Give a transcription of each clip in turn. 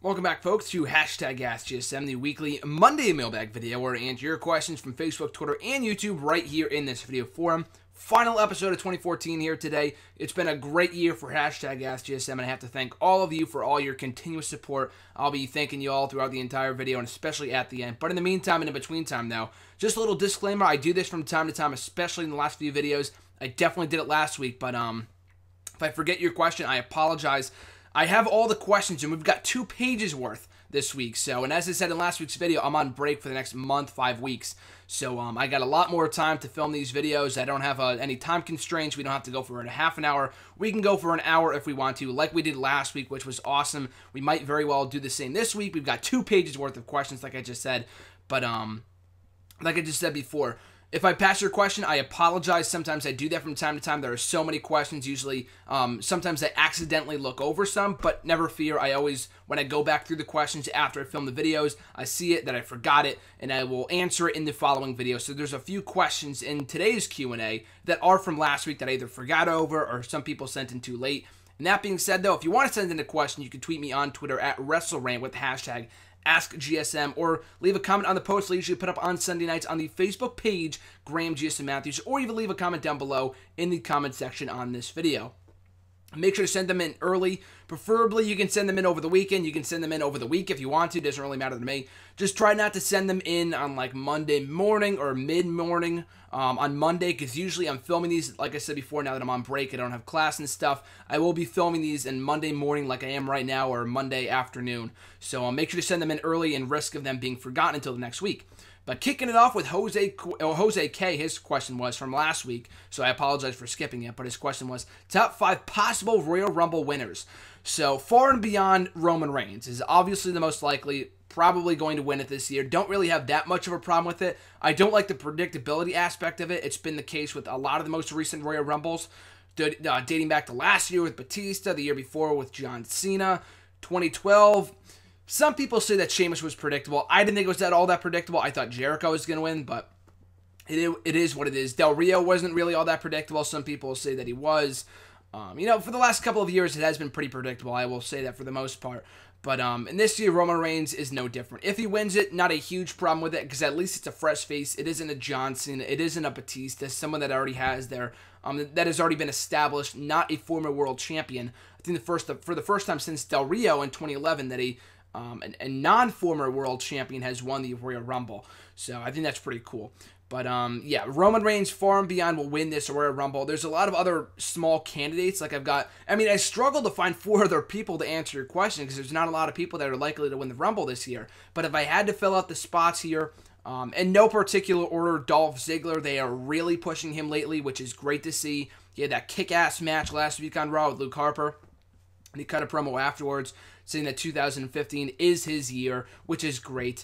Welcome back, folks, to #AskGSM, the weekly Monday mailbag video where I answer your questions from Facebook, Twitter, and YouTube right here in this video forum. Final episode of 2014 here today. It's been a great year for #AskGSM, and I have to thank all of you for all your continuous support. I'll be thanking you all throughout the entire video, and especially at the end. But in the meantime and in between time, though, just a little disclaimer, I do this from time to time, especially in the last few videos. I definitely did it last week, but if I forget your question, I apologize. I have all the questions, and we've got 2 pages worth this week. So, and as I said in last week's video, I'm on break for the next month, 5 weeks. So, I got a lot more time to film these videos. I don't have any time constraints. We don't have to go for a half an hour. We can go for an hour if we want to, like we did last week, which was awesome. We might very well do the same this week. We've got 2 pages worth of questions, like I just said. But, like I just said before, if I pass your question, I apologize. Sometimes I do that from time to time. There are so many questions. Usually, sometimes I accidentally look over some, but never fear. I always, when I go back through the questions after I film the videos, I see it, that I forgot it, and I will answer it in the following video. So there's a few questions in today's Q&A that are from last week that I either forgot over or some people sent in too late. And that being said, though, if you want to send in a question, you can tweet me on Twitter at WrestleRant with the hashtag AskGSM, or leave a comment on the post I usually put up on Sunday nights on the Facebook page, Graham GSM Matthews, or even leave a comment down below in the comment section on this video. Make sure to send them in early. Preferably, you can send them in over the weekend. You can send them in over the week if you want to. It doesn't really matter to me. Just try not to send them in on like Monday morning or mid-morning on Monday, because usually I'm filming these, like I said before, now that I'm on break, I don't have class and stuff. I will be filming these in Monday morning like I am right now, or Monday afternoon. So make sure to send them in early and risk of them being forgotten until the next week. But kicking it off with Jose K, his question was from last week, so I apologize for skipping it, but his question was, top 5 possible Royal Rumble winners. So far and beyond, Roman Reigns is obviously the most likely, probably going to win it this year. Don't really have that much of a problem with it. I don't like the predictability aspect of it. It's been the case with a lot of the most recent Royal Rumbles, dating back to last year with Batista, the year before with John Cena, 2012. Some people say that Sheamus was predictable. I didn't think it was all that predictable. I thought Jericho was going to win, but it is what it is. Del Rio wasn't really all that predictable. Some people say that he was. For the last couple of years, it has been pretty predictable. I will say that for the most part. But in this year, Roman Reigns is no different. If he wins it, not a huge problem with it, because at least it's a fresh face. It isn't a John Cena. It isn't a Batista, someone that already has their, that has already been established, not a former world champion. I think for the first time since Del Rio in 2011 that a non-former world champion has won the Royal Rumble. So I think that's pretty cool. But yeah, Roman Reigns far and beyond will win this Royal Rumble. There's a lot of other small candidates. Like I struggled to find 4 other people to answer your question, because there's not a lot of people that are likely to win the Rumble this year. But if I had to fill out the spots here, in no particular order, Dolph Ziggler, they are really pushing him lately, which is great to see. He had that kick-ass match last week on Raw with Luke Harper, and he cut a promo afterwards saying that 2015 is his year, which is great.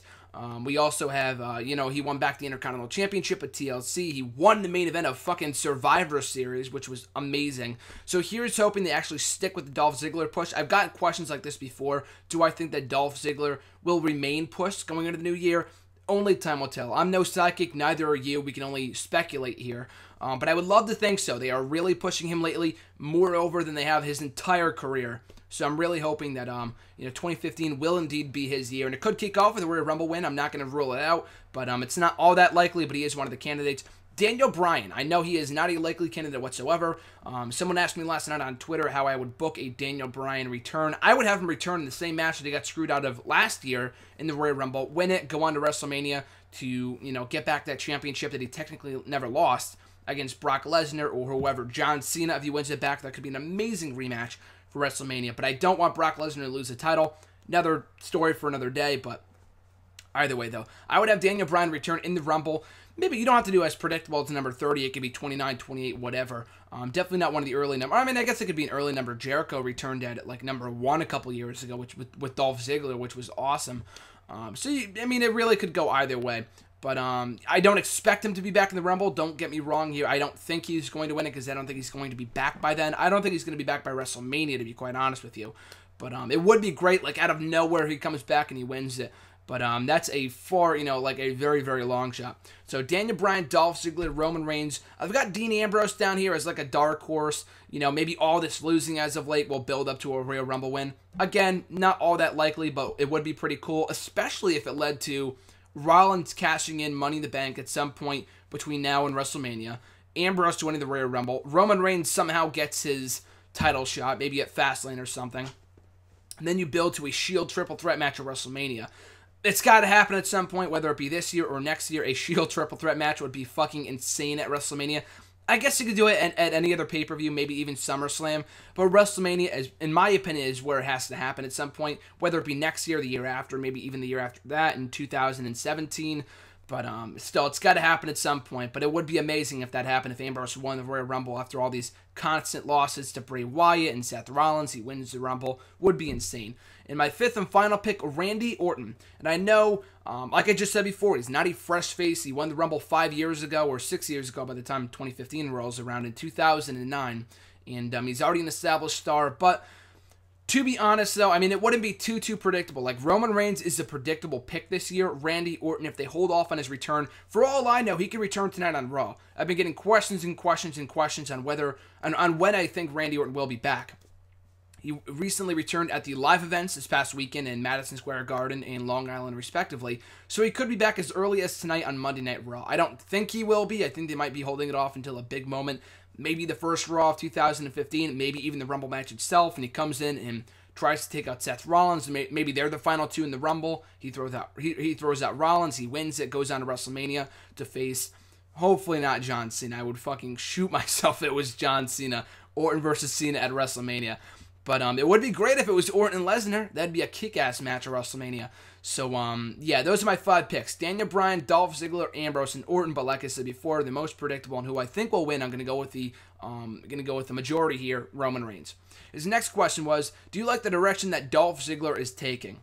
We also have, he won back the Intercontinental Championship at TLC. He won the main event of fucking Survivor Series, which was amazing. So here's hoping they actually stick with the Dolph Ziggler push. I've gotten questions like this before. Do I think that Dolph Ziggler will remain pushed going into the new year? Only time will tell. I'm no psychic, neither are you. We can only speculate here. But I would love to think so. They are really pushing him lately, more over than they have his entire career. So I'm really hoping that 2015 will indeed be his year, and it could kick off with a Royal Rumble win. I'm not going to rule it out, but it's not all that likely. But he is one of the candidates. Daniel Bryan, I know he is not a likely candidate whatsoever. Someone asked me last night on Twitter how I would book a Daniel Bryan return. I would have him return in the same match that he got screwed out of last year in the Royal Rumble, win it, go on to WrestleMania to get back that championship that he technically never lost against Brock Lesnar or whoever. John Cena, if he wins it back, that could be an amazing rematch for WrestleMania. But I don't want Brock Lesnar to lose the title. Another story for another day, but either way, though, I would have Daniel Bryan return in the Rumble. Maybe you don't have to do as predictable as number 30. It could be 29, 28, whatever. Definitely not one of the early numbers. I guess it could be an early number. Jericho returned at like number 1 a couple years ago, which with Dolph Ziggler, which was awesome. It really could go either way. But I don't expect him to be back in the Rumble. Don't get me wrong here. I don't think he's going to win it, because I don't think he's going to be back by then. I don't think he's going to be back by WrestleMania, to be quite honest with you. But it would be great, like out of nowhere he comes back and he wins it. But that's a far, like a very, very long shot. So Daniel Bryan, Dolph Ziggler, Roman Reigns. I've got Dean Ambrose down here as like a dark horse. Maybe all this losing as of late will build up to a Royal Rumble win. Again, not all that likely, but it would be pretty cool, especially if it led to Rollins cashing in Money in the Bank at some point between now and WrestleMania. Ambrose winning the Royal Rumble. Roman Reigns somehow gets his title shot, maybe at Fastlane or something. And then you build to a Shield triple threat match at WrestleMania. It's got to happen at some point, whether it be this year or next year. A Shield triple threat match would be fucking insane at WrestleMania. I guess you could do it at any other pay-per-view, maybe even SummerSlam. But WrestleMania, in my opinion, is where it has to happen at some point, whether it be next year, the year after, maybe even the year after that in 2017. But still, it's got to happen at some point. But it would be amazing if that happened, if Ambrose won the Royal Rumble after all these constant losses to Bray Wyatt and Seth Rollins. He wins the Rumble. Would be insane. In my fifth and final pick, Randy Orton. And I know, like I just said before, he's not a fresh face. He won the Rumble 5 years ago or 6 years ago by the time 2015 rolls around in 2009. And he's already an established star. But to be honest, though, I mean, it wouldn't be too predictable. Like, Roman Reigns is a predictable pick this year. Randy Orton, if they hold off on his return, for all I know, he could return tonight on Raw. I've been getting questions and questions and questions on when I think Randy Orton will be back. He recently returned at the live events this past weekend in Madison Square Garden and Long Island, respectively. So he could be back as early as tonight on Monday Night Raw. I don't think he will be. I think they might be holding it off until a big moment. Maybe the first Raw of 2015, maybe even the Rumble match itself, and he comes in and tries to take out Seth Rollins. Maybe they're the final two in the Rumble. He throws out Rollins. He wins it, goes on to WrestleMania to face, hopefully not John Cena. I would fucking shoot myself if it was John Cena. Orton versus Cena at WrestleMania. But it would be great if it was Orton and Lesnar. That'd be a kick-ass match at WrestleMania. So, yeah, those are my 5 picks. Daniel Bryan, Dolph Ziggler, Ambrose, and Orton. But like I said before, the most predictable and who I think will win, I'm going to go with the majority here, Roman Reigns. His next question was, do you like the direction that Dolph Ziggler is taking?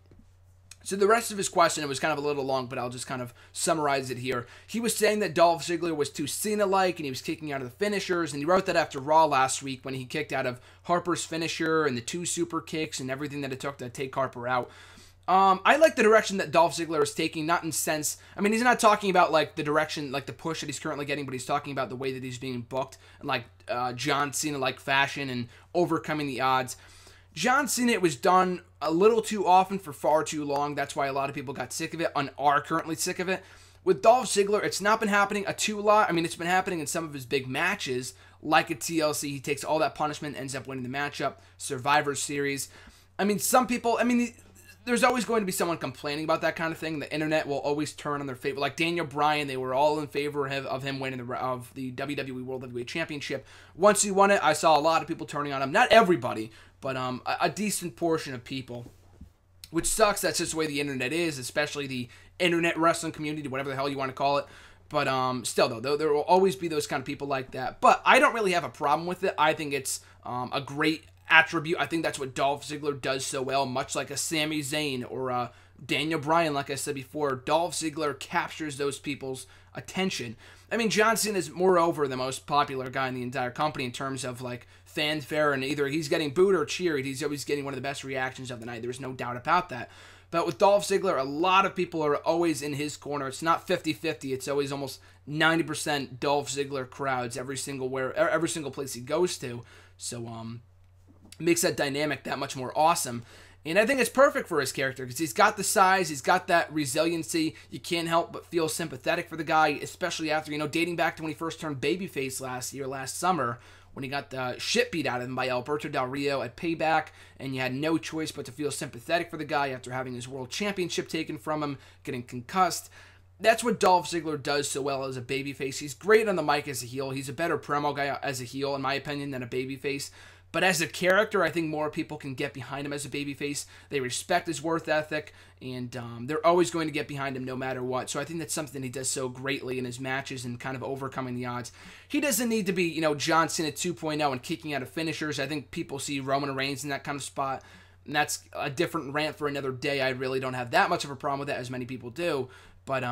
So the rest of his question, it was kind of a little long, but I'll just kind of summarize it here. He was saying that Dolph Ziggler was too Cena-like, and he was kicking out of the finishers, and he wrote that after Raw last week when he kicked out of Harper's finisher and the 2 super kicks and everything that it took to take Harper out. I like the direction that Dolph Ziggler is taking, not in sense, I mean, he's not talking about, like, the direction, like, the push that he's currently getting, but he's talking about the way that he's being booked in, like, John Cena-like fashion and overcoming the odds. John Cena, it was done a little too often for far too long. That's why a lot of people got sick of it and are currently sick of it. With Dolph Ziggler, it's not been happening a lot. I mean, it's been happening in some of his big matches, like at TLC. He takes all that punishment, ends up winning the matchup, Survivor Series. I mean, some people, there's always going to be someone complaining about that kind of thing. The internet will always turn on their favor. Like Daniel Bryan, they were all in favor of him winning the WWE World Heavyweight Championship. Once he won it, I saw a lot of people turning on him. Not everybody, but a decent portion of people. Which sucks. That's just the way the internet is, especially the internet wrestling community, whatever the hell you want to call it. But still, though, there will always be those kind of people like that. But I don't really have a problem with it. I think it's a great attribute. I think that's what Dolph Ziggler does so well, much like a Sami Zayn or a Daniel Bryan, like I said before. Dolph Ziggler captures those people's attention. I mean, John Cena is moreover the most popular guy in the entire company in terms of like fanfare, and either he's getting booed or cheered. He's always getting one of the best reactions of the night. There's no doubt about that. But with Dolph Ziggler, a lot of people are always in his corner. It's not 50-50. It's always almost 90% Dolph Ziggler crowds every single place he goes to. So makes that dynamic that much more awesome. And I think it's perfect for his character because he's got the size, he's got that resiliency. You can't help but feel sympathetic for the guy, especially after, dating back to when he first turned babyface last summer, when he got the shit beat out of him by Alberto Del Rio at Payback, and you had no choice but to feel sympathetic for the guy after having his world championship taken from him, getting concussed. That's what Dolph Ziggler does so well as a babyface. He's great on the mic as a heel. He's a better promo guy as a heel, in my opinion, than a babyface. But as a character, I think more people can get behind him as a babyface. They respect his work ethic, and they're always going to get behind him no matter what. So I think that's something he does so greatly in his matches and kind of overcoming the odds. He doesn't need to be, John Cena 2.0 and kicking out of finishers. I think people see Roman Reigns in that kind of spot, and that's a different rant for another day. I really don't have that much of a problem with that, as many people do. But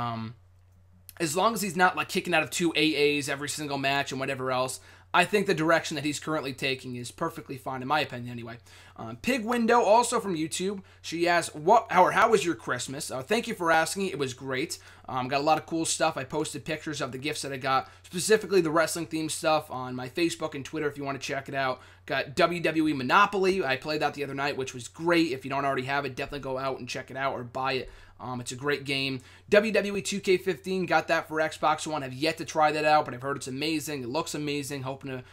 as long as he's not like kicking out of 2 AAs every single match and whatever else, I think the direction that he's currently taking is perfectly fine, in my opinion, anyway. Pig Window, also from YouTube, she asked, how was your Christmas? Thank you for asking. It was great. Got a lot of cool stuff. I posted pictures of the gifts that I got, specifically the wrestling-themed stuff on my Facebook and Twitter if you want to check it out. Got WWE Monopoly. I played that the other night, which was great. If you don't already have it, definitely go out and check it out or buy it. It's a great game. WWE 2K15, got that for Xbox One. Have yet to try that out, but I've heard it's amazing. It looks amazing. Hoping to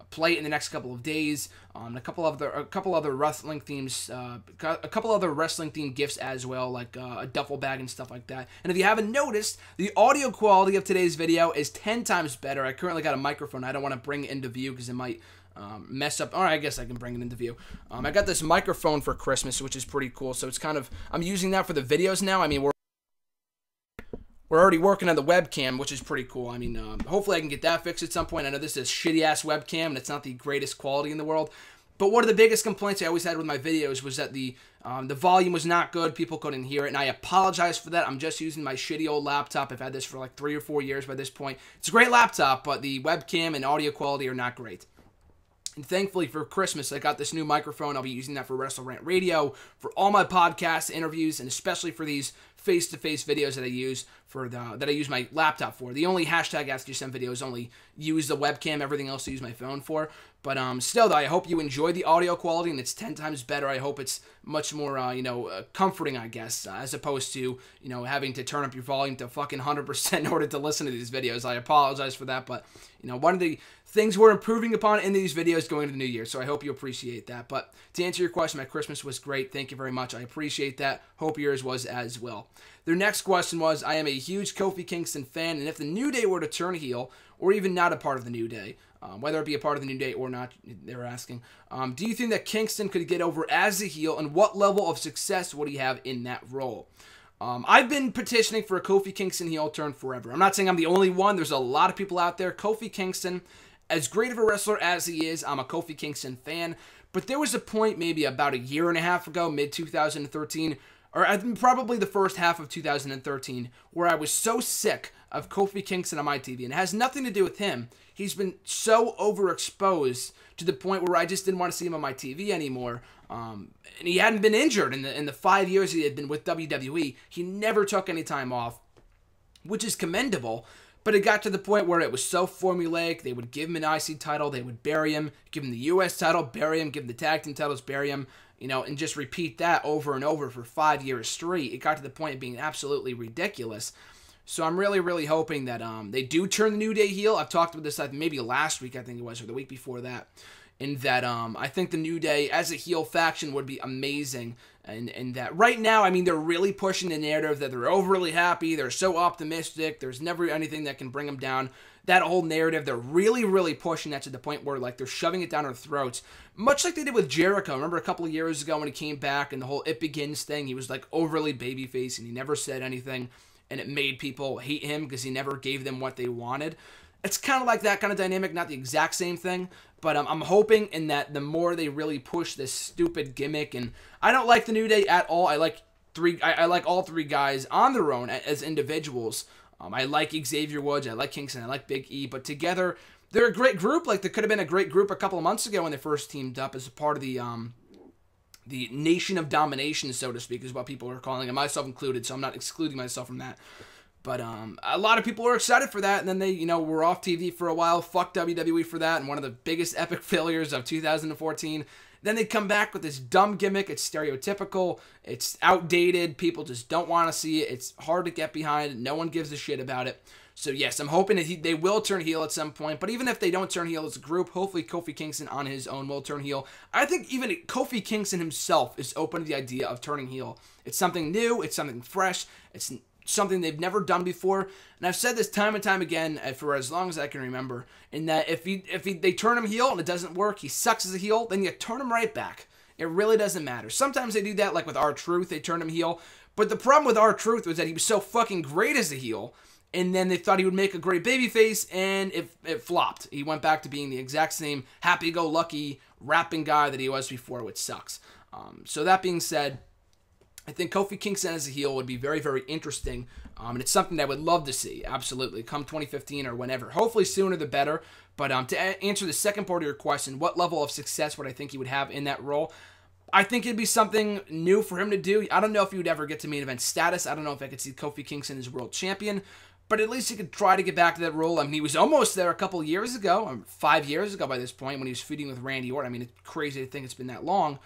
play it in the next couple of days. A couple other wrestling themes, a couple other wrestling themed gifts as well, like a duffel bag and stuff like that. And if you haven't noticed, the audio quality of today's video is 10 times better. I currently got a microphone. I don't want to bring it into view because it might mess up. Or I guess I can bring it into view. I got this microphone for Christmas, which is pretty cool. So it's kind of, I'm using that for the videos now. I mean, we're already working on the webcam, which is pretty cool. I mean, hopefully I can get that fixed at some point. I know this is a shitty-ass webcam, and it's not the greatest quality in the world. But one of the biggest complaints I always had with my videos was that the volume was not good. People couldn't hear it, and I apologize for that. I'm just using my shitty old laptop. I've had this for like 3 or 4 years by this point. It's a great laptop, but the webcam and audio quality are not great. And thankfully for Christmas, I got this new microphone. I'll be using that for Wrestle Rant Radio, for all my podcasts, interviews, and especially for these face-to-face videos that I use my laptop for. The only hashtag AskJSM videos only use the webcam. Everything else I use my phone for. But still, though, I hope you enjoy the audio quality, and it's 10 times better. I hope it's much more, comforting, I guess, as opposed to, having to turn up your volume to fucking 100% in order to listen to these videos. I apologize for that, but, one of the things we're improving upon in these videos going into the new year, so I hope you appreciate that. But to answer your question, my Christmas was great. Thank you very much. I appreciate that. Hope yours was as well. Their next question was, I am a huge Kofi Kingston fan, and if the New Day were to turn heel, or even not a part of the New Day, whether it be a part of the New Day or not, they were asking, do you think that Kingston could get over as a heel, and what level of success would he have in that role? I've been petitioning for a Kofi Kingston heel turn forever. I'm not saying I'm the only one. There's a lot of people out there. Kofi Kingston, as great of a wrestler as he is, I'm a Kofi Kingston fan. But there was a point maybe about a year and a half ago, mid-2013, or probably the first half of 2013, where I was so sick of Kofi Kingston on my TV. And it has nothing to do with him. He's been so overexposed to the point where I just didn't want to see him on my TV anymore. And he hadn't been injured in the 5 years he had been with WWE. He never took any time off, which is commendable. But it got to the point where it was so formulaic. They would give him an IC title, they would bury him, give him the US title, bury him, give him the tag team titles, bury him, and just repeat that over and over for 5 years straight. It got to the point of being absolutely ridiculous. So I'm really, really hoping that they do turn the New Day heel. I've talked about this maybe last week, I think it was, or the week before that. And that I think the New Day as a heel faction would be amazing. And that right now, I mean, they're really pushing the narrative that they're overly happy. They're so optimistic. There's never anything that can bring them down. That whole narrative, they're really, really pushing that to the point where, like, they're shoving it down our throats. Much like they did with Jericho. Remember a couple of years ago when he came back and the whole It Begins thing, he was, like, overly babyface and he never said anything. And it made people hate him because he never gave them what they wanted. It's kind of like that kind of dynamic, not the exact same thing, but I'm hoping in that the more they really push this stupid gimmick, and I don't like the New Day at all. I like all three guys on their own as individuals. I like Xavier Woods, I like Kingston, I like Big E, but together they're a great group. Like, they could have been a great group a couple of months ago when they first teamed up as a part of the Nation of Domination, so to speak, is what people are calling it, myself included, so I'm not excluding myself from that. But a lot of people were excited for that, and then they, were off TV for a while. Fuck WWE for that, and one of the biggest epic failures of 2014. Then they come back with this dumb gimmick. It's stereotypical. It's outdated. People just don't want to see it. It's hard to get behind. No one gives a shit about it. So yes, I'm hoping that they will turn heel at some point. But even if they don't turn heel as a group, hopefully Kofi Kingston on his own will turn heel. I think even Kofi Kingston himself is open to the idea of turning heel. It's something new. It's something fresh. It's something they've never done before. And I've said this time and time again for as long as I can remember, in that if they turn him heel and it doesn't work, he sucks as a heel, then you turn him right back. It really doesn't matter. Sometimes they do that, like with R-Truth, they turn him heel. But the problem with R-Truth was that he was so fucking great as a heel, and then they thought he would make a great babyface, and it flopped. He went back to being the exact same happy-go-lucky rapping guy that he was before, which sucks. So that being said, I think Kofi Kingston as a heel would be very, very interesting, and it's something that I would love to see, absolutely, come 2015 or whenever. Hopefully sooner the better, but to answer the second part of your question, what level of success would I think he would have in that role? I think it'd be something new for him to do. I don't know if he would ever get to main event status. I don't know if I could see Kofi Kingston as world champion, but at least he could try to get back to that role. I mean, he was almost there a couple years ago, or 5 years ago by this point, when he was feuding with Randy Orton. I mean, it's crazy to think it's been that long.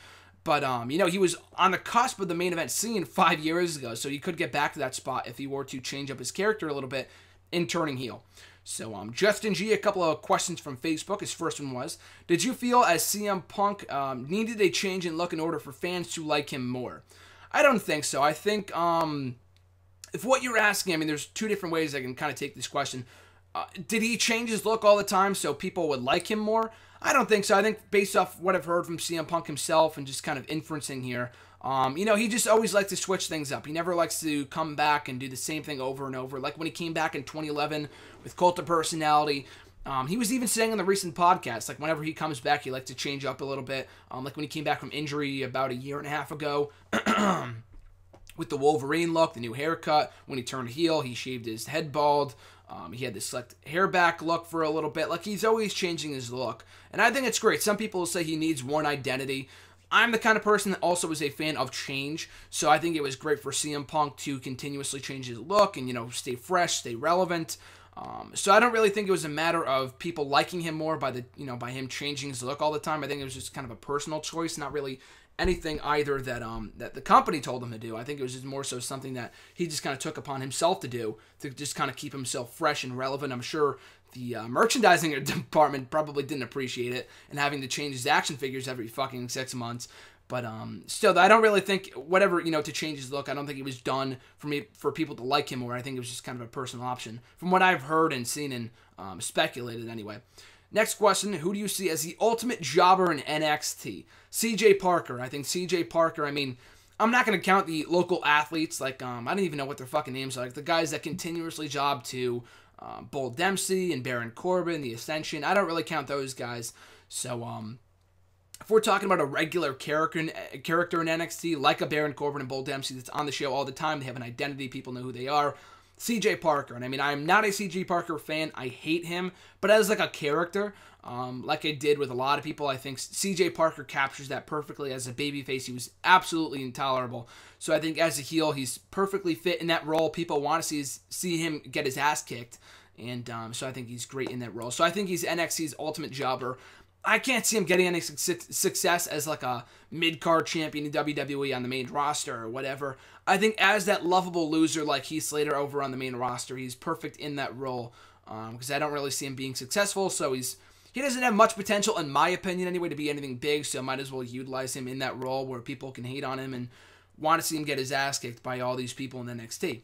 But, you know, he was on the cusp of the main event scene 5 years ago, so he could get back to that spot if he were to change up his character a little bit in turning heel. So, Justin G, a couple of questions from Facebook. His first one was, did you feel as CM Punk needed a change in look in order for fans to like him more? I don't think so. I think, if what you're asking, I mean, there's two different ways I can kind of take this question. Did he change his look all the time so people would like him more? I don't think so. I think based off what I've heard from CM Punk himself and just kind of inferencing here, you know, he just always likes to switch things up. He never likes to come back and do the same thing over and over. Like when he came back in 2011 with Cult of Personality, he was even saying on the recent podcast, like whenever he comes back, he likes to change up a little bit. Like when he came back from injury about a year and a half ago, with the Wolverine look, the new haircut. When he turned heel, he shaved his head bald. He had this slicked hair back look for a little bit. Like, he's always changing his look. And I think it's great. Some people will say he needs one identity. I'm the kind of person that also is a fan of change. So I think it was great for CM Punk to continuously change his look and, you know, stay fresh, stay relevant. So I don't really think it was a matter of people liking him more by by him changing his look all the time. I think it was just kind of a personal choice, not really anything either that the company told him to do. I think it was just more so something that he just kind of took upon himself to do, to just kind of keep himself fresh and relevant. I'm sure the merchandising department probably didn't appreciate it, and having to change his action figures every fucking 6 months. But still, I don't really think whatever, to change his look, I don't think it was done for people to like him more. I think it was just kind of a personal option from what I've heard and seen and speculated anyway. Next question, who do you see as the ultimate jobber in NXT? CJ Parker. I think CJ Parker, I mean, I'm not going to count the local athletes, like, I don't even know what their fucking names are, like the guys that continuously job to Bull Dempsey and Baron Corbin, the Ascension. I don't really count those guys. So, if we're talking about a regular character in NXT, like a Baron Corbin and Bull Dempsey that's on the show all the time, they have an identity, people know who they are, CJ Parker. And I mean, I'm not a CJ Parker fan. I hate him. But as like a character, like I did with a lot of people, I think CJ Parker captures that perfectly. As a babyface, he was absolutely intolerable. So I think as a heel, he's perfectly fit in that role. People want to see him get his ass kicked. And so I think he's great in that role. So I think he's NXT's ultimate jobber. I can't see him getting any success as like a mid-card champion in WWE on the main roster or whatever. I think as that lovable loser like Heath Slater over on the main roster, he's perfect in that role, because I don't really see him being successful. So he doesn't have much potential, in my opinion anyway, to be anything big. So I might as well utilize him in that role where people can hate on him and want to see him get his ass kicked by all these people in NXT.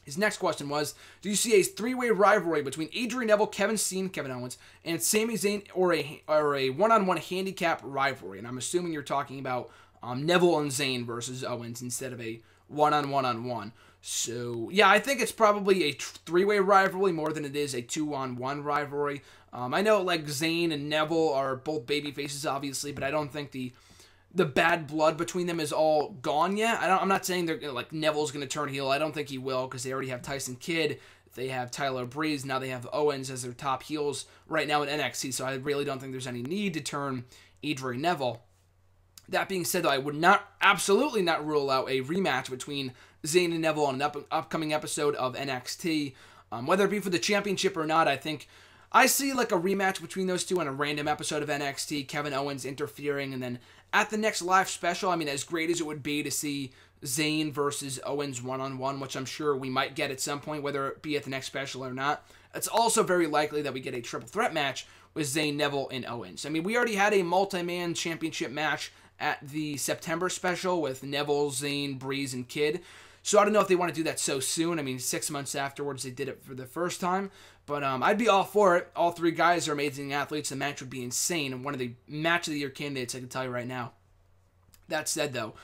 His next question was, do you see a three-way rivalry between Adrian Neville, Kevin Steen, Kevin Owens, and Sami Zayn, or a one-on-one handicap rivalry? And I'm assuming you're talking about Neville and Zayn versus Owens instead of a one-on-one-on-one. So, yeah, I think it's probably a three-way rivalry more than it is a two-on-one rivalry. I know, like, Zayn and Neville are both baby faces, obviously, but I don't think the bad blood between them is all gone yet. I'm not saying they're like Neville's going to turn heel. I don't think he will, because they already have Tyson Kidd. They have Tyler Breeze. Now they have Owens as their top heels right now in NXT. So I really don't think there's any need to turn Adrian Neville. That being said, though, I would absolutely not rule out a rematch between Zayn and Neville on an upcoming episode of NXT. Whether it be for the championship or not, I think I see like a rematch between those two on a random episode of NXT, Kevin Owens interfering, and then at the next live special, I mean, as great as it would be to see Zayn versus Owens one-on-one, which I'm sure we might get at some point, whether it be at the next special or not, it's also very likely that we get a triple threat match with Zayn, Neville, and Owens. I mean, we already had a multi-man championship match at the September special with Neville, Zayn, Breeze, and Kidd. So I don't know if they want to do that so soon. I mean, 6 months afterwards, they did it for the first time. But I'd be all for it. All three guys are amazing athletes. The match would be insane. And one of the match of the year candidates, I can tell you right now. That said, though,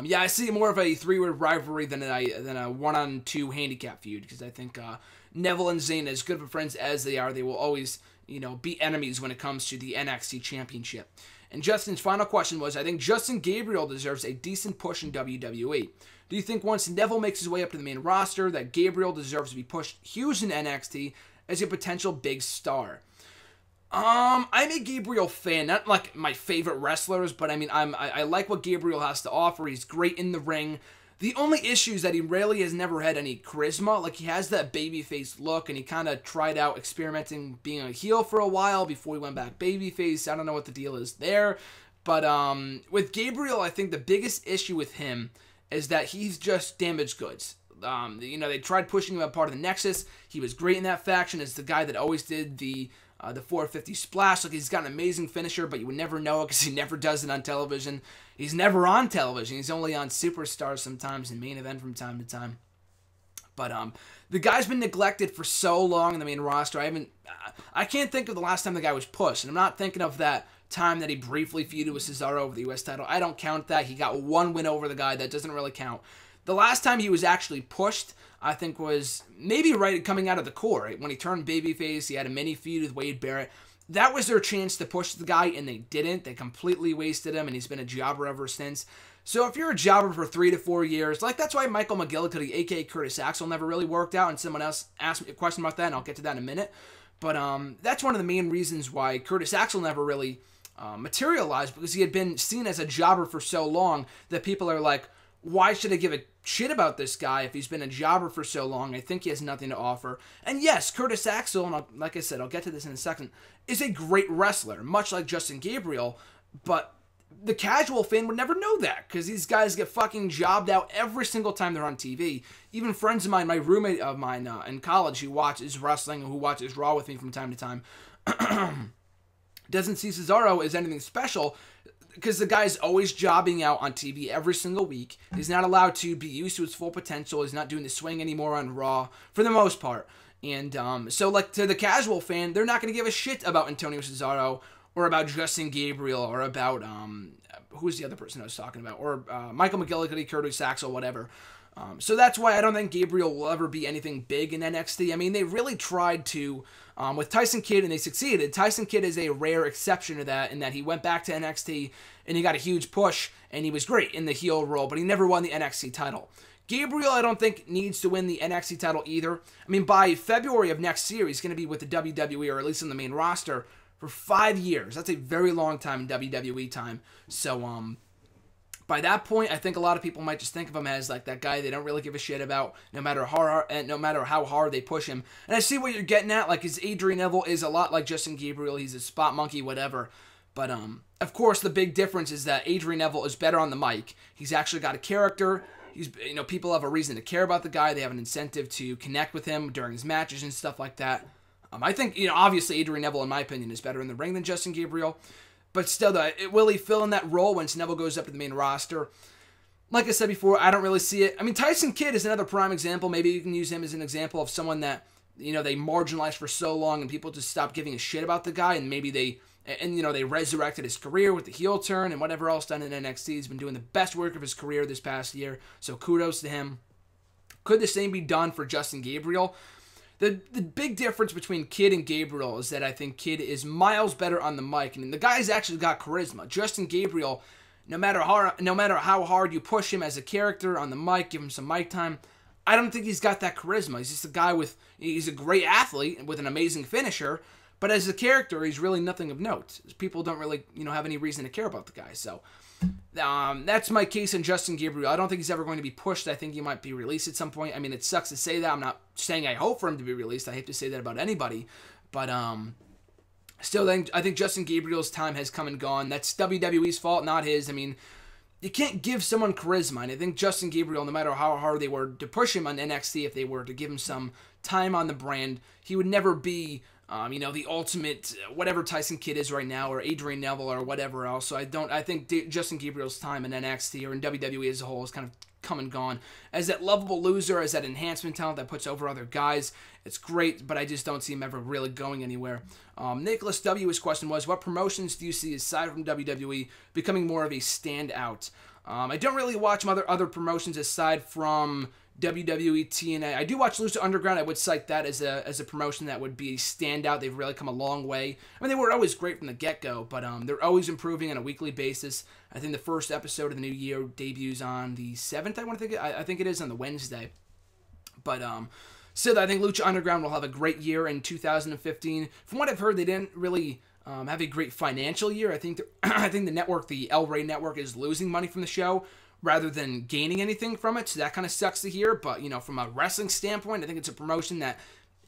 yeah, I see more of a three-way rivalry than a one-on-two handicap feud. Because I think Neville and Zayn, as good of friends as they are, they will always, be enemies when it comes to the NXT Championship. And Justin's final question was, I think Justin Gabriel deserves a decent push in WWE. Do you think once Neville makes his way up to the main roster that Gabriel deserves to be pushed huge in NXT as a potential big star? I'm a Gabriel fan, not like my favorite wrestlers, but I mean, I like what Gabriel has to offer. He's great in the ring. The only issue is that he really has never had any charisma. Like, he has that babyface look, and he kind of tried out experimenting being a heel for a while before he went back babyface. I don't know what the deal is there. But with Gabriel, I think the biggest issue with him is that he's just damaged goods. They tried pushing him as part of the Nexus. He was great in that faction as the guy that always did the 450 splash. Like, he's got an amazing finisher, but you would never know it because he never does it on television. He's never on television. He's only on Superstars sometimes and Main Event from time to time. But the guy's been neglected for so long in the main roster. I can't think of the last time the guy was pushed. And I'm not thinking of that time that he briefly feuded with Cesaro over the U.S. title. I don't count that. He got one win over the guy. That doesn't really count. The last time he was actually pushed, I think, was maybe right coming out of the core. Right? When he turned babyface, he had a mini feud with Wade Barrett. That was their chance to push the guy, and they didn't. They completely wasted him, and he's been a jobber ever since. So if you're a jobber for 3 to 4 years, like, that's why Michael McGillicuddy, a.k.a. Curtis Axel, never really worked out, and someone else asked me a question about that, and I'll get to that in a minute. But that's one of the main reasons why Curtis Axel never really materialized, because he had been seen as a jobber for so long that people are like, why should I give a shit about this guy if he's been a jobber for so long? I think he has nothing to offer. And yes, Curtis Axel, and like I said, I'll get to this in a second, is a great wrestler, much like Justin Gabriel, but the casual fan would never know that, because these guys get fucking jobbed out every single time they're on TV. Even friends of mine, my roommate of mine in college who watches wrestling, who watches Raw with me from time to time, doesn't see Cesaro as anything special, because the guy's always jobbing out on TV every single week. He's not allowed to be used to his full potential. He's not doing the swing anymore on Raw, for the most part. And so, like, to the casual fan, they're not going to give a shit about Antonio Cesaro, or about Justin Gabriel, or about, who's the other person I was talking about, or Michael McGillicuddy, Curtis Axel, whatever. So that's why I don't think Gabriel will ever be anything big in NXT. I mean, they really tried to, with Tyson Kidd, and they succeeded. Tyson Kidd is a rare exception to that, in that he went back to NXT, and he got a huge push, and he was great in the heel role, but he never won the NXT title. Gabriel, I don't think, needs to win the NXT title either. I mean, by February of next year, he's going to be with the WWE, or at least on the main roster, for 5 years. That's a very long time in WWE time. So, by that point, I think a lot of people might just think of him as like that guy they don't really give a shit about, no matter how hard they push him. And I see what you're getting at. Like, his Adrian Neville is a lot like Justin Gabriel. He's a spot monkey, whatever. But of course, the big difference is that Adrian Neville is better on the mic. He's actually got a character. People have a reason to care about the guy. They have an incentive to connect with him during his matches and stuff like that. I think, obviously Adrian Neville, in my opinion, is better in the ring than Justin Gabriel. But still, will he fill in that role once Neville goes up to the main roster? Like I said before, I don't really see it. I mean, Tyson Kidd is another prime example. Maybe you can use him as an example of someone that, they marginalized for so long and people just stopped giving a shit about the guy, and maybe they resurrected his career with the heel turn and whatever else done in NXT. He's been doing the best work of his career this past year, so kudos to him. Could the same be done for Justin Gabriel? The big difference between Kidd and Gabriel is that I think Kidd is miles better on the mic, and the guy's actually got charisma. Justin Gabriel, no matter how hard you push him as a character on the mic, give him some mic time, I don't think he's got that charisma. He's just a guy he's a great athlete with an amazing finisher, but as a character, he's really nothing of note. People don't really, have any reason to care about the guy. So that's my case on Justin Gabriel. I don't think he's ever going to be pushed. I think he might be released at some point. I mean, it sucks to say that. I'm not saying I hope for him to be released. I hate to say that about anybody. But still, I think Justin Gabriel's time has come and gone. That's WWE's fault, not his. I mean, you can't give someone charisma. And I think Justin Gabriel, no matter how hard they were to push him on NXT, if they were to give him some time on the brand, he would never be the ultimate, whatever Tyson Kidd is right now, or Adrian Neville, or whatever else. So I think Justin Gabriel's time in NXT, or in WWE as a whole, is kind of come and gone. As that lovable loser, as that enhancement talent that puts over other guys, it's great, but I just don't see him ever really going anywhere. Nicholas W., his question was, what promotions do you see, aside from WWE, becoming more of a standout? I don't really watch other promotions aside from WWE, TNA. I do watch Lucha Underground. I would cite that as a promotion that would be a standout. They've really come a long way. I mean, they were always great from the get-go, but they're always improving on a weekly basis. I think the first episode of the new year debuts on the 7th, I think it is, on the Wednesday. But still, I think Lucha Underground will have a great year in 2015. From what I've heard, they didn't really have a great financial year. I think I think the network, the El Rey network, is losing money from the show rather than gaining anything from it. So that kind of sucks to hear. But, you know, from a wrestling standpoint, I think it's a promotion that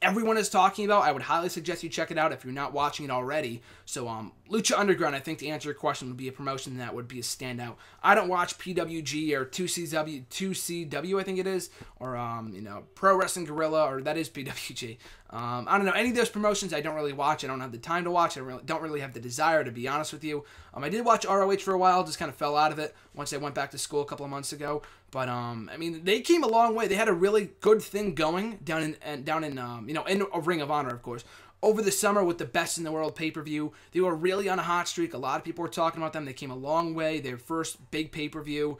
everyone is talking about. I would highly suggest you check it out if you're not watching it already. So, Lucha Underground, I think, to answer your question, would be a promotion that would be a standout. I don't watch PWG or 2CW, I think it is, or, you know, Pro Wrestling Guerrilla, or that is PWG. I don't know. Any of those promotions I don't really watch. I don't have the time to watch. I don't really have the desire, to be honest with you. I did watch ROH for a while, just kind of fell out of it once I went back to school a couple of months ago. But, I mean, they came a long way. They had a really good thing going down in you know, in a Ring of Honor, of course. Over the summer with the Best in the World pay-per-view, they were really on a hot streak. A lot of people were talking about them. They came a long way. Their first big pay-per-view.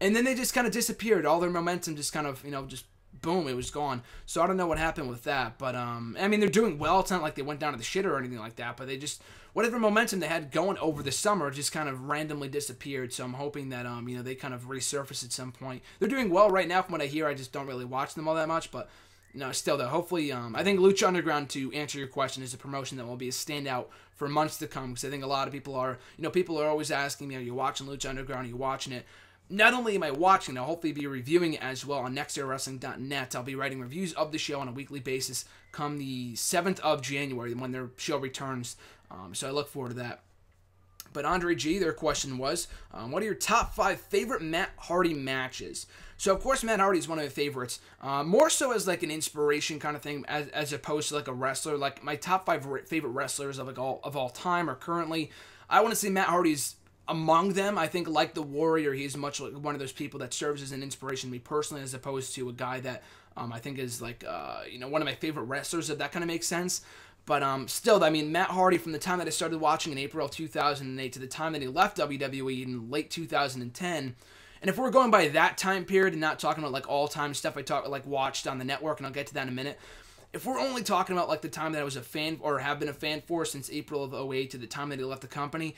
And then they just kind of disappeared. All their momentum just kind of, you know, just boom, it was gone. So I don't know what happened with that. But, I mean, they're doing well. It's not like they went down to the shitter or anything like that. But they just, whatever momentum they had going over the summer just kind of randomly disappeared. So I'm hoping that, you know, they kind of resurface at some point. They're doing well right now from what I hear. I just don't really watch them all that much. But, you know, still though, hopefully, I think Lucha Underground, to answer your question, is a promotion that will be a standout for months to come. Because I think a lot of people are, you know, people are always asking me, are you watching Lucha Underground? Are you watching it? Not only am I watching it, I'll hopefully be reviewing it as well on nextairwrestling.net. I'll be writing reviews of the show on a weekly basis come the 7th of January when their show returns. So I look forward to that. But Andre G, their question was, what are your top 5 favorite Matt Hardy matches? So, of course, Matt Hardy is one of my favorites. More so as, like, an inspiration kind of thing as opposed to, like, a wrestler. Like, my top 5 favorite wrestlers of all time or currently, I want to say Matt Hardy's among them. I think, like the Warrior, he's much like one of those people that serves as an inspiration to me personally, as opposed to a guy that I think is like you know, one of my favorite wrestlers, if that kind of makes sense. But still, I mean, Matt Hardy, from the time that I started watching in April 2008 to the time that he left WWE in late 2010, and if we're going by that time period and not talking about like all-time stuff I watched on the network, and I'll get to that in a minute. If we're only talking about like the time that I was a fan or have been a fan for since April of 2008 to the time that he left the company,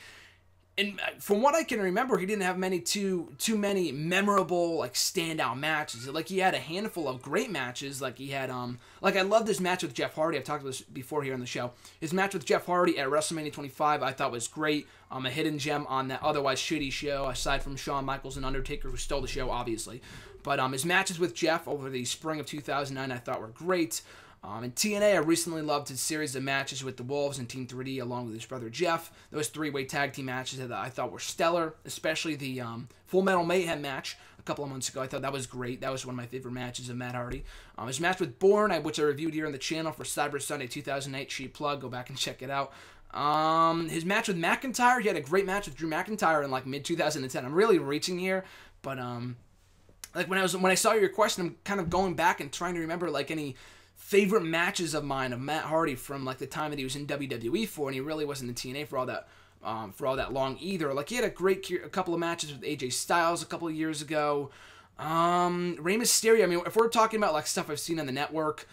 and from what I can remember, he didn't have too many memorable, like, standout matches. Like, he had a handful of great matches. Like, he had, like, I loved his match with Jeff Hardy. I've talked about this before here on the show. His match with Jeff Hardy at WrestleMania 25 I thought was great. A hidden gem on that otherwise shitty show, aside from Shawn Michaels and Undertaker, who stole the show, obviously. But his matches with Jeff over the spring of 2009 I thought were great. In TNA, I recently loved his series of matches with the Wolves and Team 3D along with his brother Jeff. Those 3-way tag team matches that I thought were stellar, especially the Full Metal Mayhem match a couple of months ago. I thought that was great. That was one of my favorite matches of Matt Hardy. His match with Bourne, which I reviewed here on the channel for Cyber Sunday 2008, cheap plug, go back and check it out. His match with McIntyre, he had a great match with Drew McIntyre in like mid-2010. I'm really reaching here, but like when I saw your question, I'm kind of going back and trying to remember like any favorite matches of mine of Matt Hardy from like the time that he was in WWE for, and he really wasn't in TNA for all that long either. Like, he had a couple of matches with AJ Styles a couple of years ago. Rey Mysterio, I mean, if we're talking about like stuff I've seen on the network,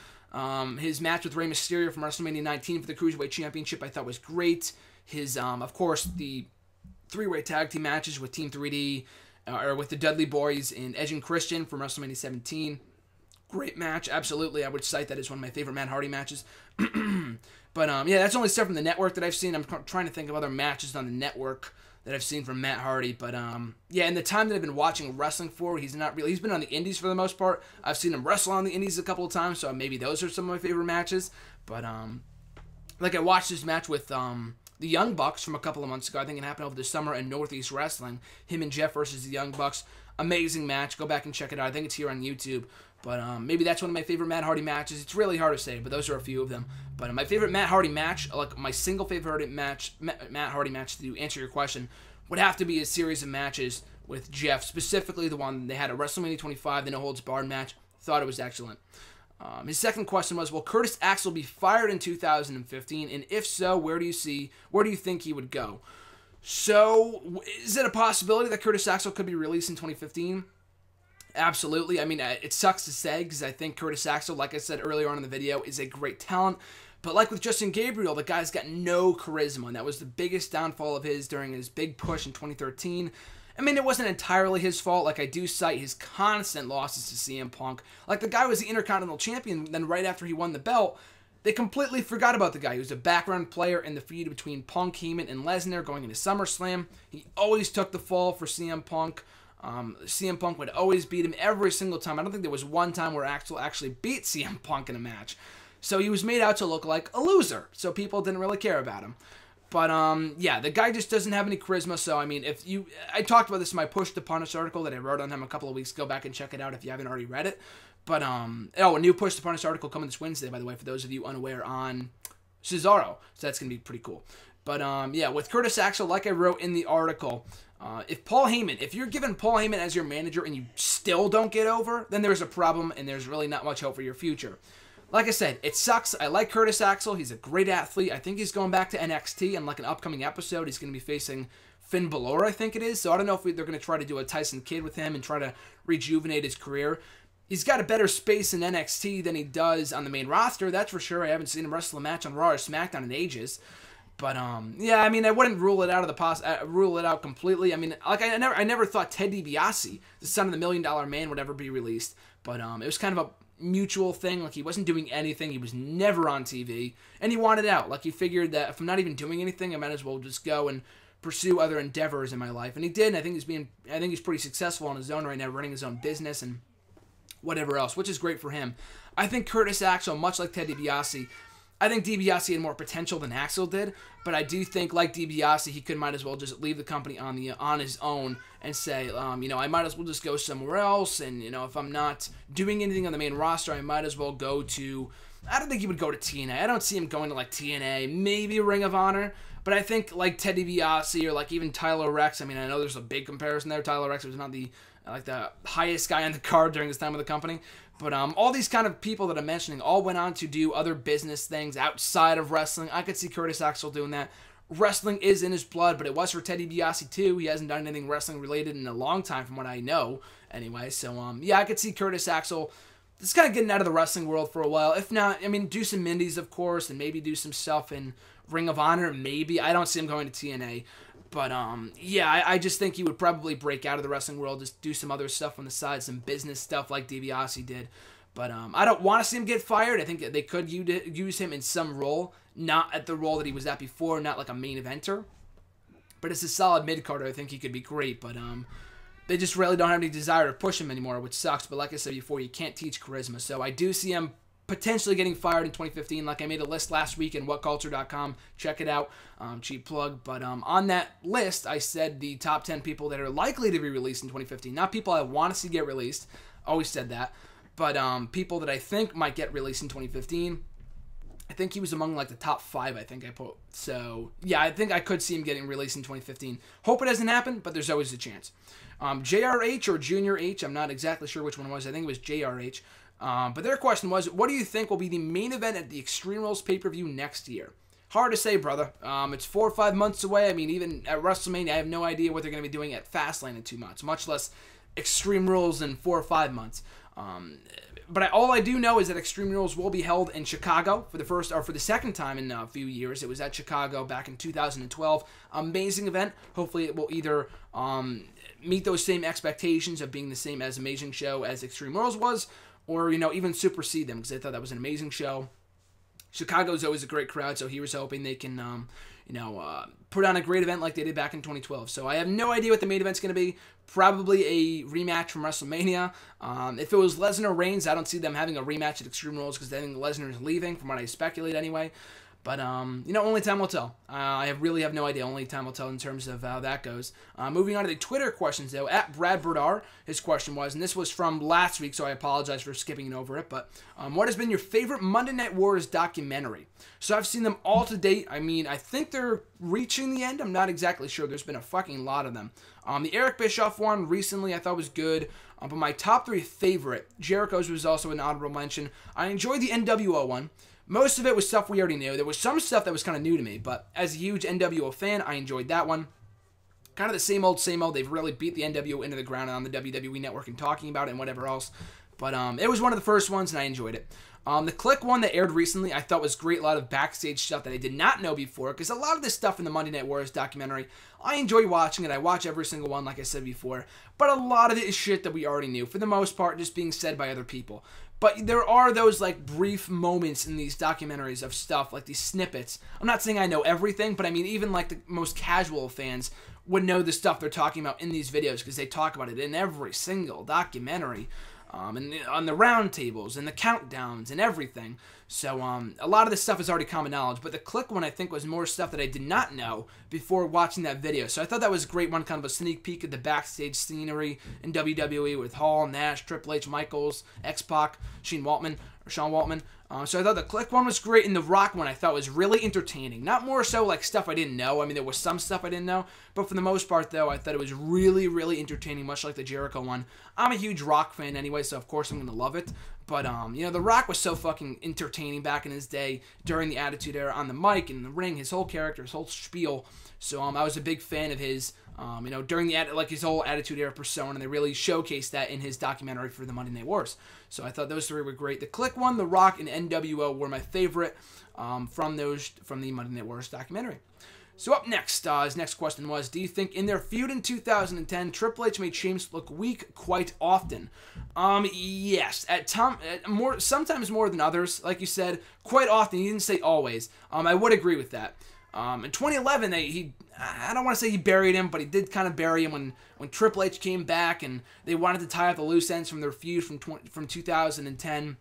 his match with Rey Mysterio from WrestleMania 19 for the Cruiserweight Championship I thought was great. His, of course, the 3-way tag team matches with Team 3D, or with the Dudley Boys and Edge and Christian from WrestleMania 17. Great match, absolutely. I would cite that as one of my favorite Matt Hardy matches. But yeah, that's only stuff from the network that I've seen. I'm trying to think of other matches on the network that I've seen from Matt Hardy. But yeah, in the time that I've been watching wrestling for, he's been on the indies for the most part. I've seen him wrestle on the indies a couple of times, so maybe those are some of my favorite matches. But like, I watched his match with the Young Bucks from a couple of months ago. I think it happened over the summer in Northeast Wrestling. Him and Jeff versus the Young Bucks. Amazing match. Go back and check it out. I think it's here on YouTube. But maybe that's one of my favorite Matt Hardy matches. It's really hard to say, but those are a few of them. But my favorite Matt Hardy match, like my single favorite match, Matt Hardy match, to answer your question, would have to be a series of matches with Jeff, specifically the one they had at WrestleMania 25, the No Holds Barred match. Thought it was excellent. His second question was, will Curtis Axel be fired in 2015? And if so, where do you think he would go? So, is it a possibility that Curtis Axel could be released in 2015? Absolutely. I mean, it sucks to say, because I think Curtis Axel, like I said earlier on in the video, is a great talent. But like with Justin Gabriel, the guy's got no charisma, and that was the biggest downfall of his during his big push in 2013. I mean, it wasn't entirely his fault. Like, I do cite his constant losses to CM Punk. Like, the guy was the Intercontinental Champion, then right after he won the belt, they completely forgot about the guy. He was a background player in the feud between Punk, Heyman, and Lesnar going into SummerSlam. He always took the fall for CM Punk. CM Punk would always beat him every single time. I don't think there was one time where Axel actually beat CM Punk in a match. So he was made out to look like a loser. So people didn't really care about him. But, yeah, the guy just doesn't have any charisma. So, I mean, I talked about this in my Push to Punish article that I wrote on him a couple of weeks ago. Back and check it out if you haven't already read it. But, a new Push to Punish article coming this Wednesday, by the way, for those of you unaware, on Cesaro. So that's going to be pretty cool. But, yeah, with Curtis Axel, like I wrote in the article, if you're given Paul Heyman as your manager and you still don't get over, then there's a problem and there's really not much hope for your future. Like I said, it sucks. I like Curtis Axel. He's a great athlete. I think he's going back to NXT, and like an upcoming episode, he's going to be facing Finn Balor, I think it is. So I don't know if they're going to try to do a Tyson Kidd with him and try to rejuvenate his career. He's got a better space in NXT than he does on the main roster, that's for sure. I haven't seen him wrestle a match on Raw or SmackDown in ages. But, yeah, I mean, I wouldn't rule it out rule it out completely. I mean, like, I never thought Ted DiBiase, the son of the $1 Million Man, would ever be released. But, it was kind of a mutual thing. Like, he wasn't doing anything. He was never on TV. And he wanted out. Like, he figured that if I'm not even doing anything, I might as well just go and pursue other endeavors in my life. And he did. And I think he's pretty successful on his own right now, running his own business and whatever else, which is great for him. I think Curtis Axel, much like Ted DiBiase, I think DiBiase had more potential than Axel did, but I do think, like DiBiase, he might as well just leave the company on his own and say, I might as well just go somewhere else, and, if I'm not doing anything on the main roster, I might as well go to, I don't think he would go to TNA. I don't see him going to, like, TNA, maybe Ring of Honor, but I think, like, Ted DiBiase or, like, even Tyler Rex, I mean, I know there's a big comparison there. Tyler Rex was not the highest guy on the card during his time with the company. But all these kind of people that I'm mentioning all went on to do other business things outside of wrestling. I could see Curtis Axel doing that. Wrestling is in his blood, but it was for Ted DiBiase too. He hasn't done anything wrestling related in a long time from what I know anyway. So, yeah, I could see Curtis Axel just kind of getting out of the wrestling world for a while. If not, I mean, do some indies, of course, and maybe do some stuff in Ring of Honor, maybe. I don't see him going to TNA. But, yeah, I just think he would probably break out of the wrestling world, just do some other stuff on the side, some business stuff like DiBiase did. But I don't want to see him get fired. I think they could use him in some role, not at the role that he was at before, not like a main eventer. But as a solid mid-carder, I think he could be great. But they just really don't have any desire to push him anymore, which sucks. But like I said before, you can't teach charisma. So I do see him potentially getting fired in 2015. Like I made a list last week in whatculture.com. Check it out. Cheap plug. But on that list, I said the top 10 people that are likely to be released in 2015. Not people I want to see get released. Always said that. But people that I think might get released in 2015. I think he was among like the top 5, I think I put. So, yeah, I think I could see him getting released in 2015. Hope it doesn't happen, but there's always a chance. JRH or Junior H, I'm not exactly sure which one it was. I think it was JRH. But their question was, what do you think will be the main event at the Extreme Rules pay-per-view next year? Hard to say, brother. It's 4 or 5 months away. I mean, even at WrestleMania, I have no idea what they're going to be doing at Fastlane in 2 months, much less Extreme Rules in 4 or 5 months. But all I do know is that Extreme Rules will be held in Chicago for the second time in a few years. It was at Chicago back in 2012. Amazing event. Hopefully it will either meet those same expectations of being the same as amazing show as Extreme Rules was, or, even supersede them, because I thought that was an amazing show. Chicago's always a great crowd, so he was hoping they can, put on a great event like they did back in 2012. So I have no idea what the main event's going to be. Probably a rematch from WrestleMania. If it was Lesnar Reigns, I don't see them having a rematch at Extreme Rules because I think Lesnar is leaving, from what I speculate anyway. But, only time will tell. I really have no idea. Only time will tell in terms of how that goes. Moving on to the Twitter questions, though. At Brad Burdar, his question was, and this was from last week, so I apologize for skipping over it, but what has been your favorite Monday Night Wars documentary? So I've seen them all to date. I mean, I think they're reaching the end. I'm not exactly sure. There's been a fucking lot of them. The Eric Bischoff one recently I thought was good. But my top 3 favorite, Jericho's was also an honorable mention. I enjoyed the NWO one. Most of it was stuff we already knew. There was some stuff that was kind of new to me, but as a huge NWO fan, I enjoyed that one. Kind of the same old, same old. They've really beat the NWO into the ground on the WWE Network and talking about it and whatever else. But it was one of the first ones, and I enjoyed it. The Click one that aired recently, I thought was great. A lot of backstage stuff that I did not know before, because a lot of this stuff in the Monday Night Wars documentary, I enjoy watching it. I watch every single one, like I said before. But a lot of it is shit that we already knew, for the most part, just being said by other people. But there are those, like, brief moments in these documentaries of stuff, like these snippets. I'm not saying I know everything, but I mean, even, like, the most casual fans would know the stuff they're talking about in these videos, because they talk about it in every single documentary. And on the round tables and the countdowns and everything. So a lot of this stuff is already common knowledge, but the Click one I think was more stuff that I did not know before watching that video. So I thought that was a great one, kind of a sneak peek at the backstage scenery in WWE with Hall, Nash, Triple H, Michaels, X-Pac, Sean Waltman. So I thought the Click one was great, and the Rock one I thought was really entertaining. Not more so like stuff I didn't know. I mean, there was some stuff I didn't know, but for the most part, though, I thought it was really, really entertaining, much like the Jericho one. I'm a huge Rock fan anyway, so of course I'm going to love it. But, you know, The Rock was so fucking entertaining back in his day during the Attitude Era on the mic and in the ring, his whole character, his whole spiel. So I was a big fan of his, you know, during the, like, his whole Attitude Era persona, and they really showcased that in his documentary for the Monday Night Wars. So I thought those three were great. The Click one, The Rock, and NWO were my favorite from the Monday Night Wars documentary. So up next, his next question was, do you think in their feud in 2010, Triple H made Sheamus look weak quite often? Yes. Sometimes more than others. Like you said, quite often. He didn't say always. I would agree with that. In 2011, I don't want to say he buried him, but he did kind of bury him when Triple H came back and they wanted to tie up the loose ends from their feud from 2010.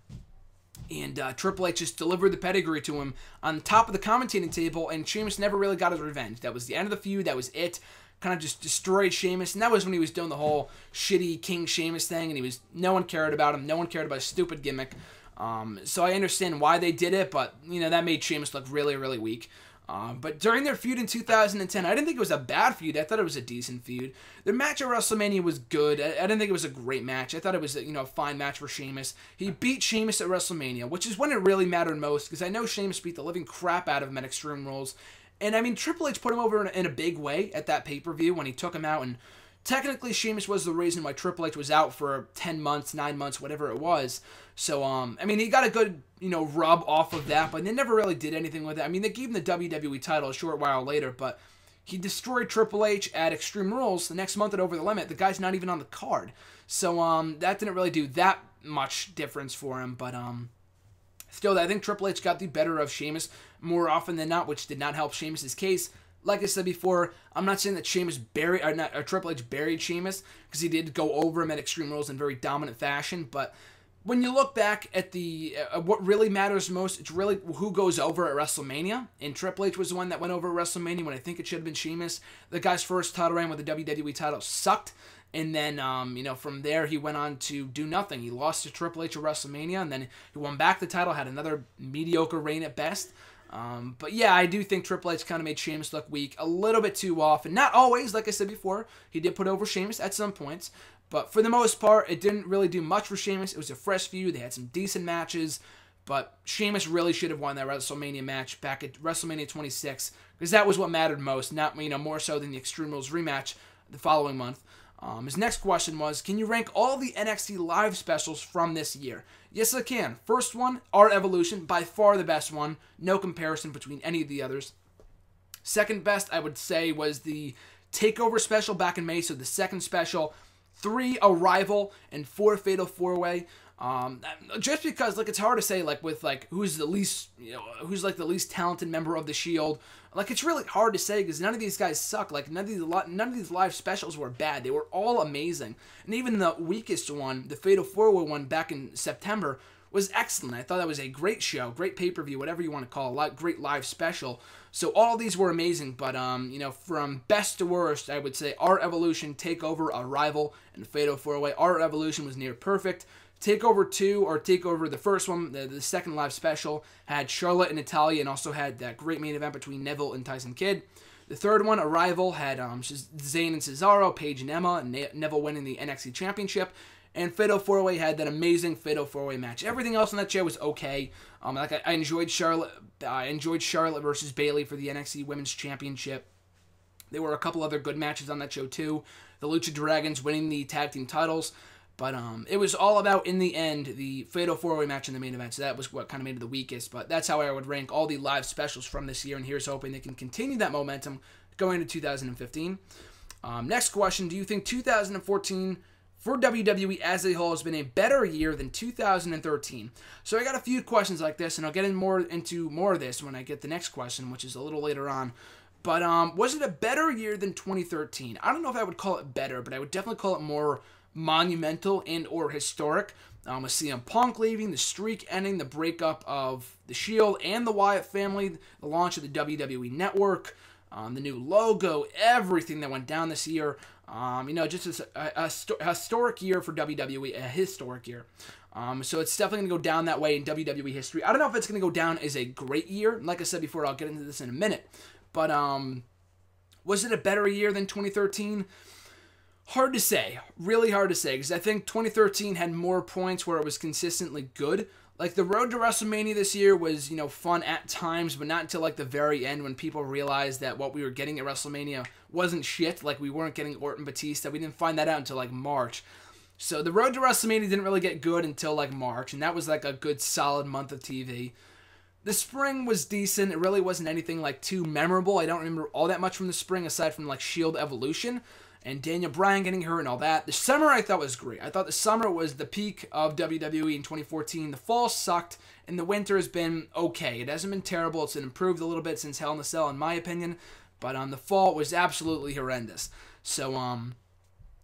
And Triple H just delivered the pedigree to him on top of the commentating table, and Sheamus never really got his revenge. That was the end of the feud. That was it. Kind of just destroyed Sheamus, and that was when he was doing the whole shitty King Sheamus thing, and no one cared about him. No one cared about his stupid gimmick. So I understand why they did it, but you know that made Sheamus look really, really weak. But during their feud in 2010, I didn't think it was a bad feud. I thought it was a decent feud. Their match at WrestleMania was good. I didn't think it was a great match. I thought it was a fine match for Sheamus. He beat Sheamus at WrestleMania, which is when it really mattered most, because I know Sheamus beat the living crap out of him at Extreme Rules. And I mean, Triple H put him over in a big way at that pay-per-view when he took him out, and technically, Sheamus was the reason why Triple H was out for 10 months, 9 months, whatever it was. So, I mean, he got a good, rub off of that, but they never really did anything with it. I mean, they gave him the WWE title a short while later, but he destroyed Triple H at Extreme Rules the next month at Over the Limit. The guy's not even on the card. So, that didn't really do that much difference for him, but, still, I think Triple H got the better of Sheamus more often than not, which did not help Sheamus' case. Like I said before, I'm not saying that Triple H buried Sheamus, because he did go over him at Extreme Rules in very dominant fashion, but when you look back at what really matters most, it's really who goes over at WrestleMania, and Triple H was the one that went over at WrestleMania when I think it should have been Sheamus. The guy's first title reign with the WWE title sucked, and then, from there he went on to do nothing. He lost to Triple H at WrestleMania, and then he won back the title, had another mediocre reign at best. But yeah, I do think Triple H kind of made Sheamus look weak a little bit too often. Not always, like I said before. He did put over Sheamus at some points. But for the most part, it didn't really do much for Sheamus. It was a fresh feud. They had some decent matches. But Sheamus really should have won that WrestleMania match back at WrestleMania 26. Because that was what mattered most. Not, more so than the Extreme Rules rematch the following month. His next question was, can you rank all the NXT live specials from this year? Yes, I can. First one, Our Evolution, by far the best one. No comparison between any of the others. Second best, I would say, was the TakeOver special back in May, so the second special. 3, Arrival, and 4, Fatal 4-Way. Just because, it's hard to say, who's the least, who's, the least talented member of the Shield. It's really hard to say because none of these guys suck. None of these live specials were bad. They were all amazing. And even the weakest one, the Fatal 4-Way one back in September, was excellent. I thought that was a great show, great pay-per-view, whatever you want to call it, great live special. So all these were amazing, but, from best to worst, I would say Our Evolution, TakeOver, Arrival, and Fatal 4-Way. Our Evolution was near perfect. TakeOver 2, or TakeOver, the first one, the second live special, had Charlotte and Natalya, and also had that great main event between Neville and Tyson Kidd. The third one, Arrival, had Zayn and Cesaro, Paige and Emma, and Neville winning the NXT Championship. And Fatal 4-Way had that amazing Fatal 4-Way match. Everything else on that show was okay. I enjoyed Charlotte. I enjoyed Charlotte versus Bayley for the NXT Women's Championship. There were a couple other good matches on that show too. The Lucha Dragons winning the tag team titles. But it was all about, in the end, the Fatal 4-Way match in the main event. So that was what kind of made it the weakest. But that's how I would rank all the live specials from this year. And here's hoping they can continue that momentum going into 2015. Next question, do you think 2014 for WWE as a whole has been a better year than 2013? So I got a few questions like this, and I'll get into more of this when I get the next question, which is a little later on. But was it a better year than 2013? I don't know if I would call it better, but I would definitely call it more monumental and or historic. With CM Punk leaving, the streak ending, the breakup of the Shield and the Wyatt family, the launch of the WWE Network, the new logo, everything that went down this year. Just a historic year for WWE, a historic year. So it's definitely going to go down that way in WWE history. I don't know if it's going to go down as a great year. Like I said before, I'll get into this in a minute. But was it a better year than 2013? Hard to say. Really hard to say, because I think 2013 had more points where it was consistently good. Like, the road to WrestleMania this year was, fun at times, but not until, like, the very end when people realized that what we were getting at WrestleMania wasn't shit. Like, we weren't getting Orton Batista. We didn't find that out until, like, March. So the road to WrestleMania didn't really get good until, like, March, and that was, like, a good, solid month of TV. The spring was decent. It really wasn't anything, like, too memorable. I don't remember all that much from the spring, aside from, like, Shield Evolution and Daniel Bryan getting hurt and all that. The summer I thought was great. I thought the summer was the peak of WWE in 2014. The fall sucked, and the winter has been okay. It hasn't been terrible. It's improved a little bit since Hell in a Cell, in my opinion. But the fall was absolutely horrendous. So,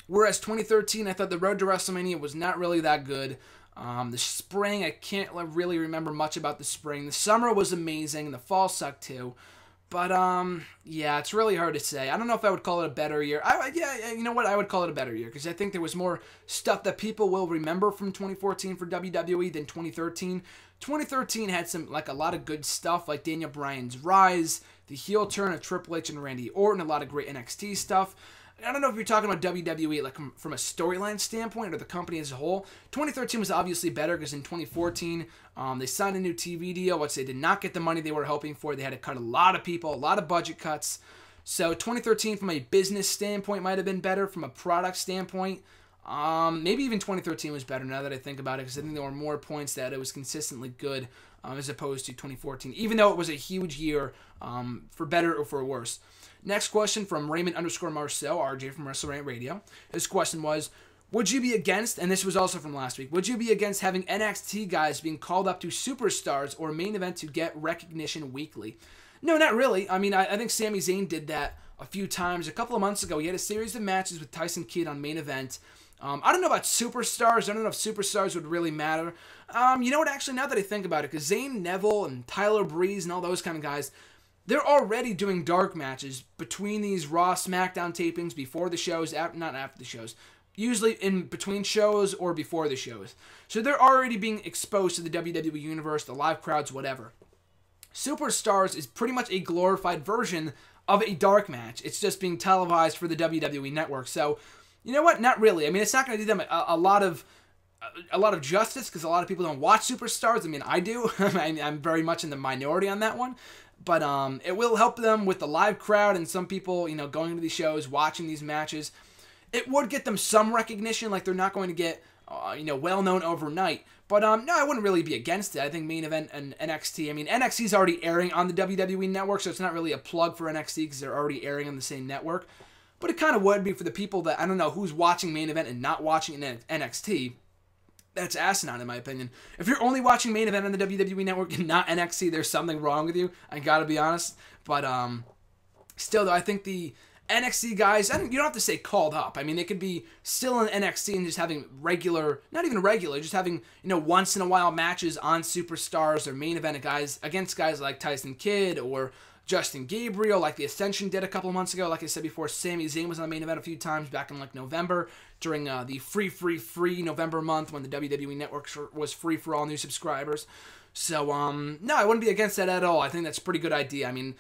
whereas 2013, I thought the road to WrestleMania was not really that good. The spring, I can't really remember much about the spring. The summer was amazing. The fall sucked too. But, yeah, it's really hard to say. I don't know if I would call it a better year. You know what? I would call it a better year, because I think there was more stuff that people will remember from 2014 for WWE than 2013. 2013 had a lot of good stuff, like Daniel Bryan's rise, the heel turn of Triple H and Randy Orton, a lot of great NXT stuff. I don't know if you're talking about WWE like from a storyline standpoint or the company as a whole. 2013 was obviously better because in 2014, they signed a new TV deal, which they did not get the money they were hoping for. They had to cut a lot of people, a lot of budget cuts. So 2013 from a business standpoint might have been better. From a product standpoint, maybe even 2013 was better now that I think about it, because I think there were more points that it was consistently good as opposed to 2014, even though it was a huge year for better or for worse. Next question from Raymond_Marcel, RJ from WrestleRant Radio. His question was, would you be against, and this was also from last week, would you be against having NXT guys being called up to Superstars or main event to get recognition weekly? No, not really. I mean, I think Sami Zayn did that a few times. A couple of months ago, he had a series of matches with Tyson Kidd on main event. I don't know about Superstars. I don't know if Superstars would really matter. You know what, actually, now that I think about it, because Zayn, Neville, and Tyler Breeze and all those kind of guys, they're already doing dark matches between these Raw, SmackDown tapings, before the shows, not after the shows, usually in between shows or before the shows. So they're already being exposed to the WWE Universe, the live crowds, whatever. Superstars is pretty much a glorified version of a dark match. It's just being televised for the WWE Network. So, you know what? Not really. I mean, it's not going to do them a lot of justice, because a lot of people don't watch Superstars. I mean, I do. I'm very much in the minority on that one. But it will help them with the live crowd and some people, going to these shows, watching these matches. It would get them some recognition, like they're not going to get, well-known overnight. But, no, I wouldn't really be against it. I think main event and NXT, I mean, NXT's already airing on the WWE Network, so it's not really a plug for NXT because they're already airing on the same network. But it kind of would be for the people that, I don't know, who's watching main event and not watching NXT. That's asinine, in my opinion. If you're only watching main event on the WWE Network and not NXT, there's something wrong with you. I gotta be honest. But still, though, I think the NXT guys, you don't have to say called up. I mean, they could be still in NXT and just having regular, not even regular, just having, once in a while matches on Superstars or main event guys against guys like Tyson Kidd or Justin Gabriel, like the Ascension did a couple of months ago. Like I said before, Sami Zayn was on the main event a few times back in like November during the free November month when the WWE Network was free for all new subscribers. So, no, I wouldn't be against that at all. I think that's a pretty good idea. I mean,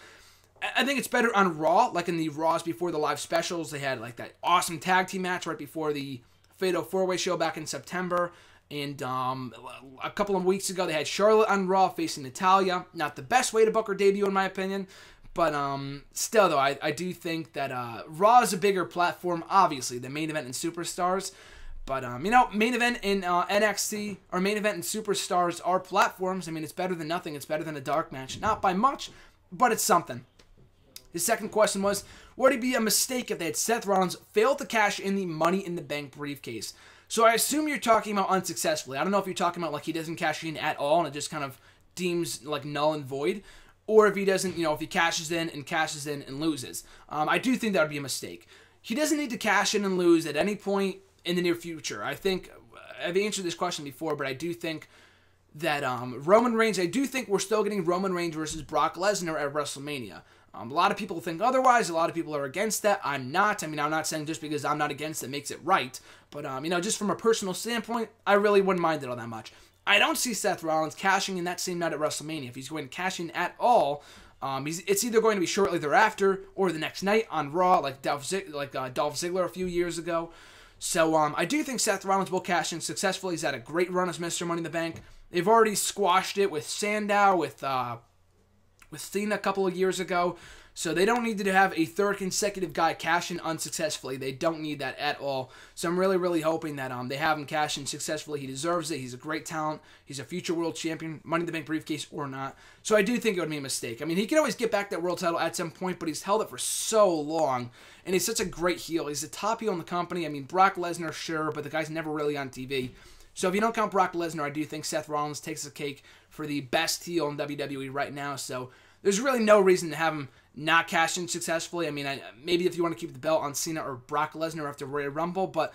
I think it's better on Raw, like in the Raws before the live specials. They had like that awesome tag team match right before the Fatal 4-Way show back in September. And a couple of weeks ago, they had Charlotte on Raw facing Natalya. Not the best way to book her debut, in my opinion. But still, though, I do think that Raw is a bigger platform, obviously, than main event and Superstars. But, main event in NXT, or main event in Superstars are platforms. I mean, it's better than nothing. It's better than a dark match. Not by much, but it's something. His second question was, would it be a mistake if they had Seth Rollins fail to cash in the Money in the Bank briefcase? So I assume you're talking about unsuccessfully. I don't know if you're talking about like he doesn't cash in at all and it just kind of deems like null and void, or if he doesn't, if he cashes in and loses. I do think that would be a mistake. He doesn't need to cash in and lose at any point in the near future. I think I've answered this question before, but I do think that Roman Reigns, I do think we're still getting Roman Reigns versus Brock Lesnar at WrestleMania. A lot of people think otherwise. A lot of people are against that. I'm not. I mean, I'm not saying just because I'm not against it makes it right. But, just from a personal standpoint, I really wouldn't mind it all that much. I don't see Seth Rollins cashing in that same night at WrestleMania. If he's going to cash in at all, it's either going to be shortly thereafter or the next night on Raw, like Dolph Ziggler a few years ago. So I do think Seth Rollins will cash in successfully. He's had a great run as Mr. Money in the Bank. They've already squashed it with Sandow, with Cena a couple of years ago. So they don't need to have a third consecutive guy cash in unsuccessfully. They don't need that at all. So I'm really, really hoping that they have him cash in successfully. He deserves it. He's a great talent. He's a future world champion, Money in the Bank briefcase or not. So I do think it would be a mistake. I mean, he can always get back that world title at some point, but he's held it for so long. And he's such a great heel. He's the top heel in the company. I mean, Brock Lesnar, sure, but the guy's never really on TV. So if you don't count Brock Lesnar, I do think Seth Rollins takes the cake for the best heel in WWE right now. So there's really no reason to have him not cash in successfully. I mean, maybe if you want to keep the belt on Cena or Brock Lesnar after Royal Rumble, but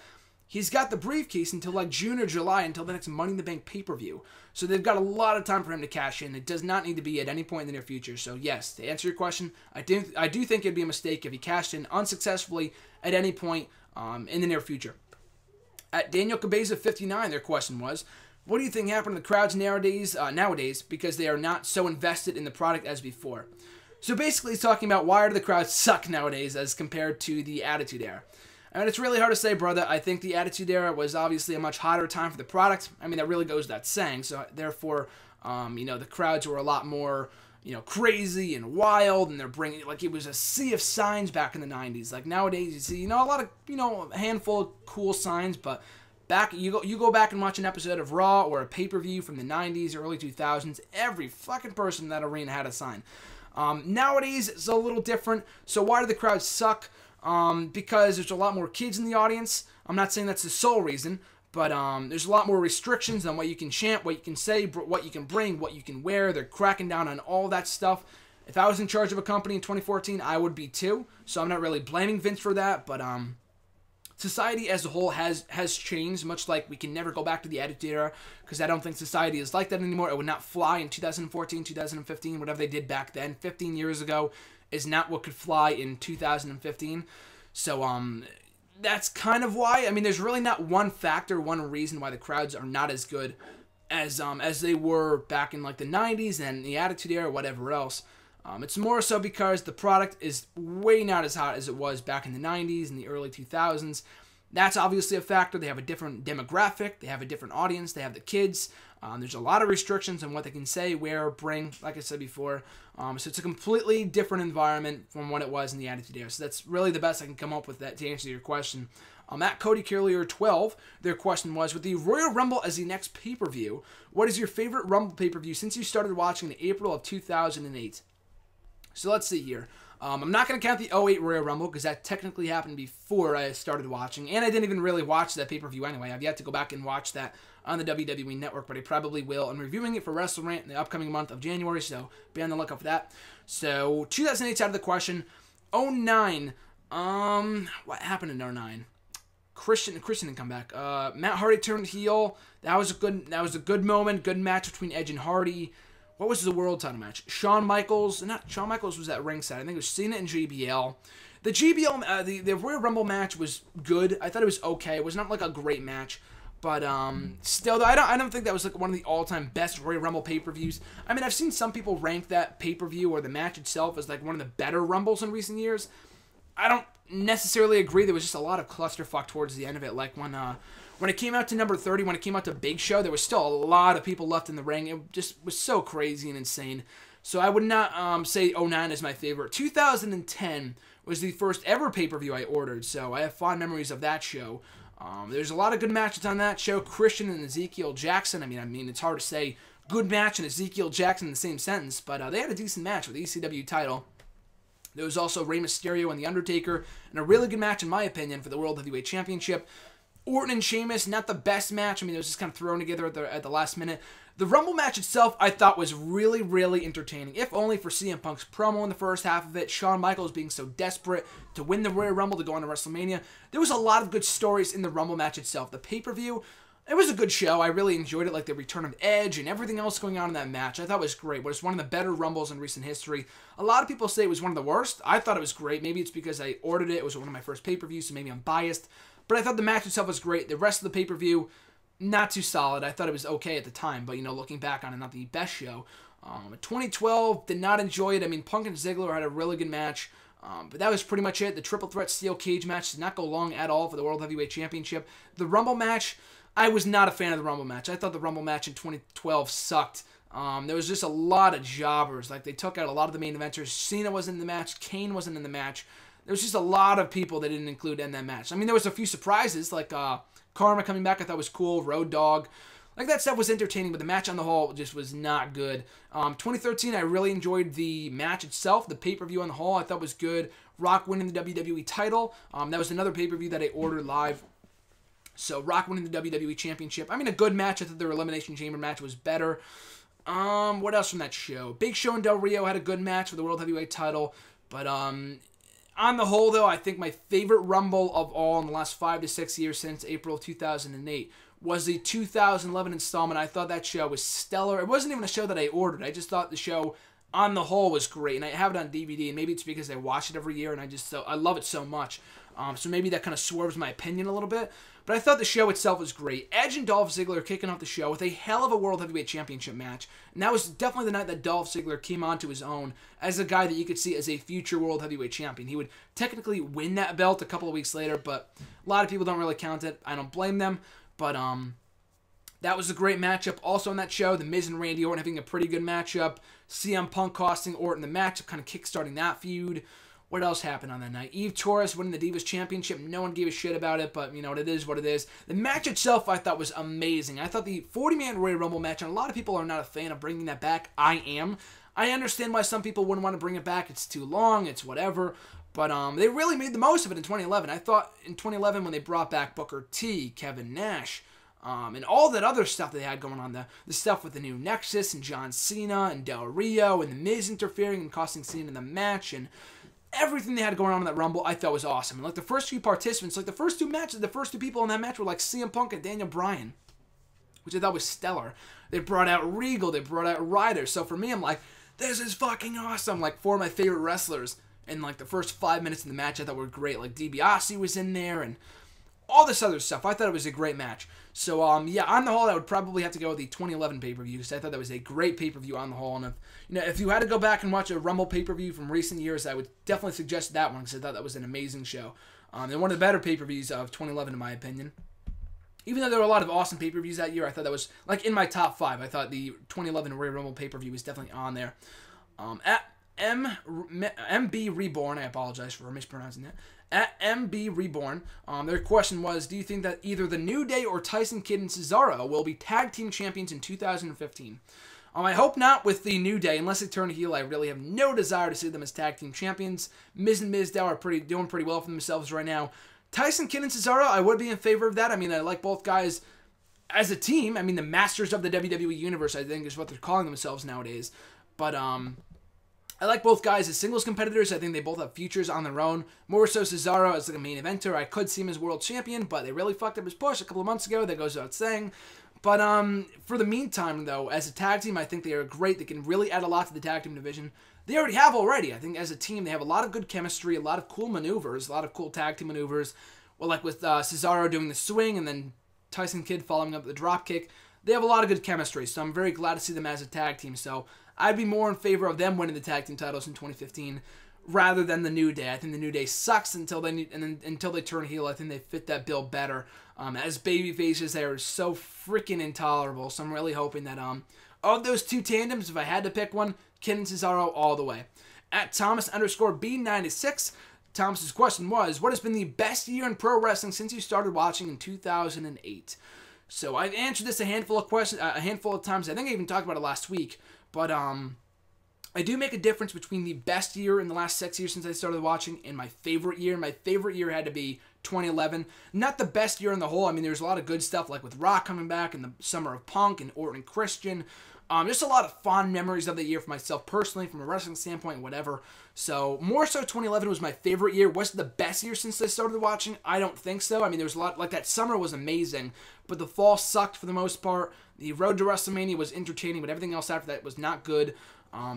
he's got the briefcase until like June or July, until the next Money in the Bank pay-per-view. So they've got a lot of time for him to cash in. It does not need to be at any point in the near future. So yes, to answer your question, I do think it'd be a mistake if he cashed in unsuccessfully at any point in the near future. At Daniel Cabeza 59, their question was, what do you think happened to the crowds nowadays because they are not so invested in the product as before? So basically he's talking about why do the crowds suck nowadays as compared to the Attitude Era. I mean, it's really hard to say, brother. I think the Attitude Era was obviously a much hotter time for the product. I mean, that really goes without saying. So therefore, the crowds were a lot more, crazy and wild, and they're bringing, like, it was a sea of signs back in the 90s. Like nowadays you see, a lot of, a handful of cool signs, but back, you go back and watch an episode of Raw or a pay-per-view from the 90s, early 2000s, every fucking person in that arena had a sign. Nowadays, it's a little different. So why do the crowds suck? Because there's a lot more kids in the audience. I'm not saying that's the sole reason, but there's a lot more restrictions on what you can chant, what you can say, what you can bring, what you can wear. They're cracking down on all that stuff. If I was in charge of a company in 2014, I would be too. So I'm not really blaming Vince for that, but society as a whole has changed, much like we can never go back to the Attitude Era, because I don't think society is like that anymore. It would not fly in 2014, 2015, whatever they did back then. 15 years ago is not what could fly in 2015. So that's kind of why. I mean, there's really not one factor, one reason why the crowds are not as good as they were back in like the 90s and the Attitude Era, or whatever else. It's more so because the product is way not as hot as it was back in the 90s and the early 2000s. That's obviously a factor. They have a different demographic. They have a different audience. They have the kids. There's a lot of restrictions on what they can say, wear, bring, like I said before. So it's a completely different environment from what it was in the Attitude Era. So that's really the best I can come up with that to answer your question. At Cody Curlier 12, their question was, with the Royal Rumble as the next pay-per-view, what is your favorite Rumble pay-per-view since you started watching in April of 2008? So let's see here. I'm not going to count the 08 Royal Rumble because that technically happened before I started watching. And I didn't even really watch that pay-per-view anyway. I've yet to go back and watch that on the WWE Network, but I probably will. I'm reviewing it for WrestleRant in the upcoming month of January, so be on the lookout for that. So 2008's out of the question. 09. What happened in 09? Christian didn't come back. Matt Hardy turned heel. That was a good moment. Good match between Edge and Hardy. What was the world title match? Shawn Michaels was at ringside. I think it was Cena and JBL. The JBL, the Royal Rumble match was good. I thought it was okay. It was not like a great match, but still, though, I don't think that was like one of the all-time best Royal Rumble pay-per-views. I mean, I've seen some people rank that pay-per-view or the match itself as like one of the better Rumbles in recent years. I don't necessarily agree. There was just a lot of clusterfuck towards the end of it, like when it came out to number 30, when it came out to Big Show, there was still a lot of people left in the ring. It just was so crazy and insane. So I would not say 09 is my favorite. 2010 was the first ever pay-per-view I ordered, so I have fond memories of that show. There's a lot of good matches on that show. Christian and Ezekiel Jackson. I mean, it's hard to say good match and Ezekiel Jackson in the same sentence, but they had a decent match with the ECW title. There was also Rey Mysterio and The Undertaker, and a really good match, in my opinion, for the World Heavyweight Championship. Orton and Sheamus, not the best match. I mean, it was just kind of thrown together at the last minute. The Rumble match itself, I thought, was really, really entertaining, if only for CM Punk's promo in the first half of it. Shawn Michaels being so desperate to win the Royal Rumble to go on to WrestleMania. There was a lot of good stories in the Rumble match itself. The pay-per-view, it was a good show. I really enjoyed it, like the return of Edge and everything else going on in that match. I thought it was great, but it's one of the better Rumbles in recent history. A lot of people say it was one of the worst. I thought it was great. Maybe it's because I ordered it. It was one of my first pay-per-views, so maybe I'm biased. But I thought the match itself was great. The rest of the pay-per-view, not too solid. I thought it was okay at the time, but, looking back on it, not the best show. 2012, did not enjoy it. I mean, Punk and Ziggler had a really good match, but that was pretty much it. The Triple Threat Steel Cage match did not go long at all for the World Heavyweight Championship. The Rumble match, I was not a fan of the Rumble match. I thought the Rumble match in 2012 sucked. There was just a lot of jobbers. Like, they took out a lot of the main eventers. Cena wasn't in the match. Kane wasn't in the match. There was just a lot of people they didn't include in that match. I mean, there was a few surprises, like Karma coming back, I thought was cool. Road Dogg. Like, that stuff was entertaining, but the match on the whole just was not good. 2013, I really enjoyed the match itself. The pay-per-view on the whole I thought was good. Rock winning the WWE title. That was another pay-per-view that I ordered live. So, Rock winning the WWE Championship. I mean, a good match. I thought their Elimination Chamber match was better. What else from that show? Big Show and Del Rio had a good match for the World Heavyweight title. But, on the whole, though, I think my favorite Rumble of all in the last 5 to 6 years since April 2008 was the 2011 installment. I thought that show was stellar. It wasn't even a show that I ordered. I just thought the show on the whole was great, and I have it on DVD, and maybe it's because I watch it every year, and I love it so much. So maybe that kind of swerves my opinion a little bit. But I thought the show itself was great. Edge and Dolph Ziggler kicking off the show with a hell of a World Heavyweight Championship match. And that was definitely the night that Dolph Ziggler came onto his own as a guy that you could see as a future World Heavyweight Champion. He would technically win that belt a couple of weeks later, but a lot of people don't really count it. I don't blame them. But that was a great matchup. Also on that show, The Miz and Randy Orton having a pretty good matchup. CM Punk costing Orton the matchup, kind of kickstarting that feud. What else happened on that night? Eve Torres winning the Divas Championship. No one gave a shit about it, but it is what it is. The match itself I thought was amazing. I thought the 40-man Royal Rumble match, and a lot of people are not a fan of bringing that back. I am. I understand why some people wouldn't want to bring it back. It's too long. It's whatever. But they really made the most of it in 2011. I thought in 2011 when they brought back Booker T, Kevin Nash, and all that other stuff they had going on, the stuff with the new Nexus and John Cena and Del Rio and The Miz interfering and costing Cena in the match and everything they had going on in that Rumble, I thought was awesome. And like the first few participants, like the first two matches, the first two people in that match were like CM Punk and Daniel Bryan, which I thought was stellar. They brought out Regal, they brought out Ryder. So for me, I'm like, this is fucking awesome. Like, four of my favorite wrestlers. And like the first 5 minutes in the match, I thought were great. Like DiBiase was in there and all this other stuff. I thought it was a great match. So, yeah, on the whole, I would probably have to go with the 2011 pay-per-view because I thought that was a great pay-per-view on the whole. And if you had to go back and watch a Rumble pay-per-view from recent years, I would definitely suggest that one because I thought that was an amazing show. And one of the better pay-per-views of 2011, in my opinion. Even though there were a lot of awesome pay-per-views that year, I thought that was, like, in my top 5. I thought the 2011 Royal Rumble pay-per-view was definitely on there. At MB Reborn, I apologize for mispronouncing that. At MB Reborn, their question was, do you think that either The New Day or Tyson Kidd and Cesaro will be tag team champions in 2015? I hope not with The New Day. Unless they turn heel, I really have no desire to see them as tag team champions. Miz and Mizdow are doing pretty well for themselves right now. Tyson Kidd and Cesaro, I would be in favor of that. I mean, I like both guys as a team. I mean, the masters of the WWE Universe, I think, is what they're calling themselves nowadays. But, I like both guys as singles competitors. I think they both have futures on their own. More so Cesaro as like a main eventer. I could see him as world champion, but they really fucked up his push a couple of months ago. That goes without saying. But for the meantime, though, as a tag team, I think they are great. They can really add a lot to the tag team division. They already have already. I think as a team, they have a lot of good chemistry, a lot of cool maneuvers, a lot of cool tag team maneuvers. Well, like with Cesaro doing the swing and then Tyson Kidd following up the drop kick. They have a lot of good chemistry, so I'm very glad to see them as a tag team. So I'd be more in favor of them winning the tag team titles in 2015 rather than The New Day. I think The New Day sucks until they turn heel. I think they fit that bill better. As baby faces, they are so freaking intolerable. So I'm really hoping that of those two tandems, if I had to pick one, Kidd and Cesaro all the way. At Thomas_B96, Thomas's question was, what has been the best year in pro wrestling since you started watching in 2008? So I've answered this a handful of times. I think I even talked about it last week. But I do make a difference between the best year in the last 6 years since I started watching and my favorite year. My favorite year had to be 2011. Not the best year in the whole. I mean, there's a lot of good stuff, like with Rock coming back and the Summer of Punk and Orton and Christian. Just a lot of fond memories of the year for myself personally, from a wrestling standpoint, whatever. So, more so 2011 was my favorite year. Was it the best year since I started watching? I don't think so. I mean, there was a lot, like that summer was amazing, but the fall sucked for the most part. The road to WrestleMania was entertaining, but everything else after that was not good.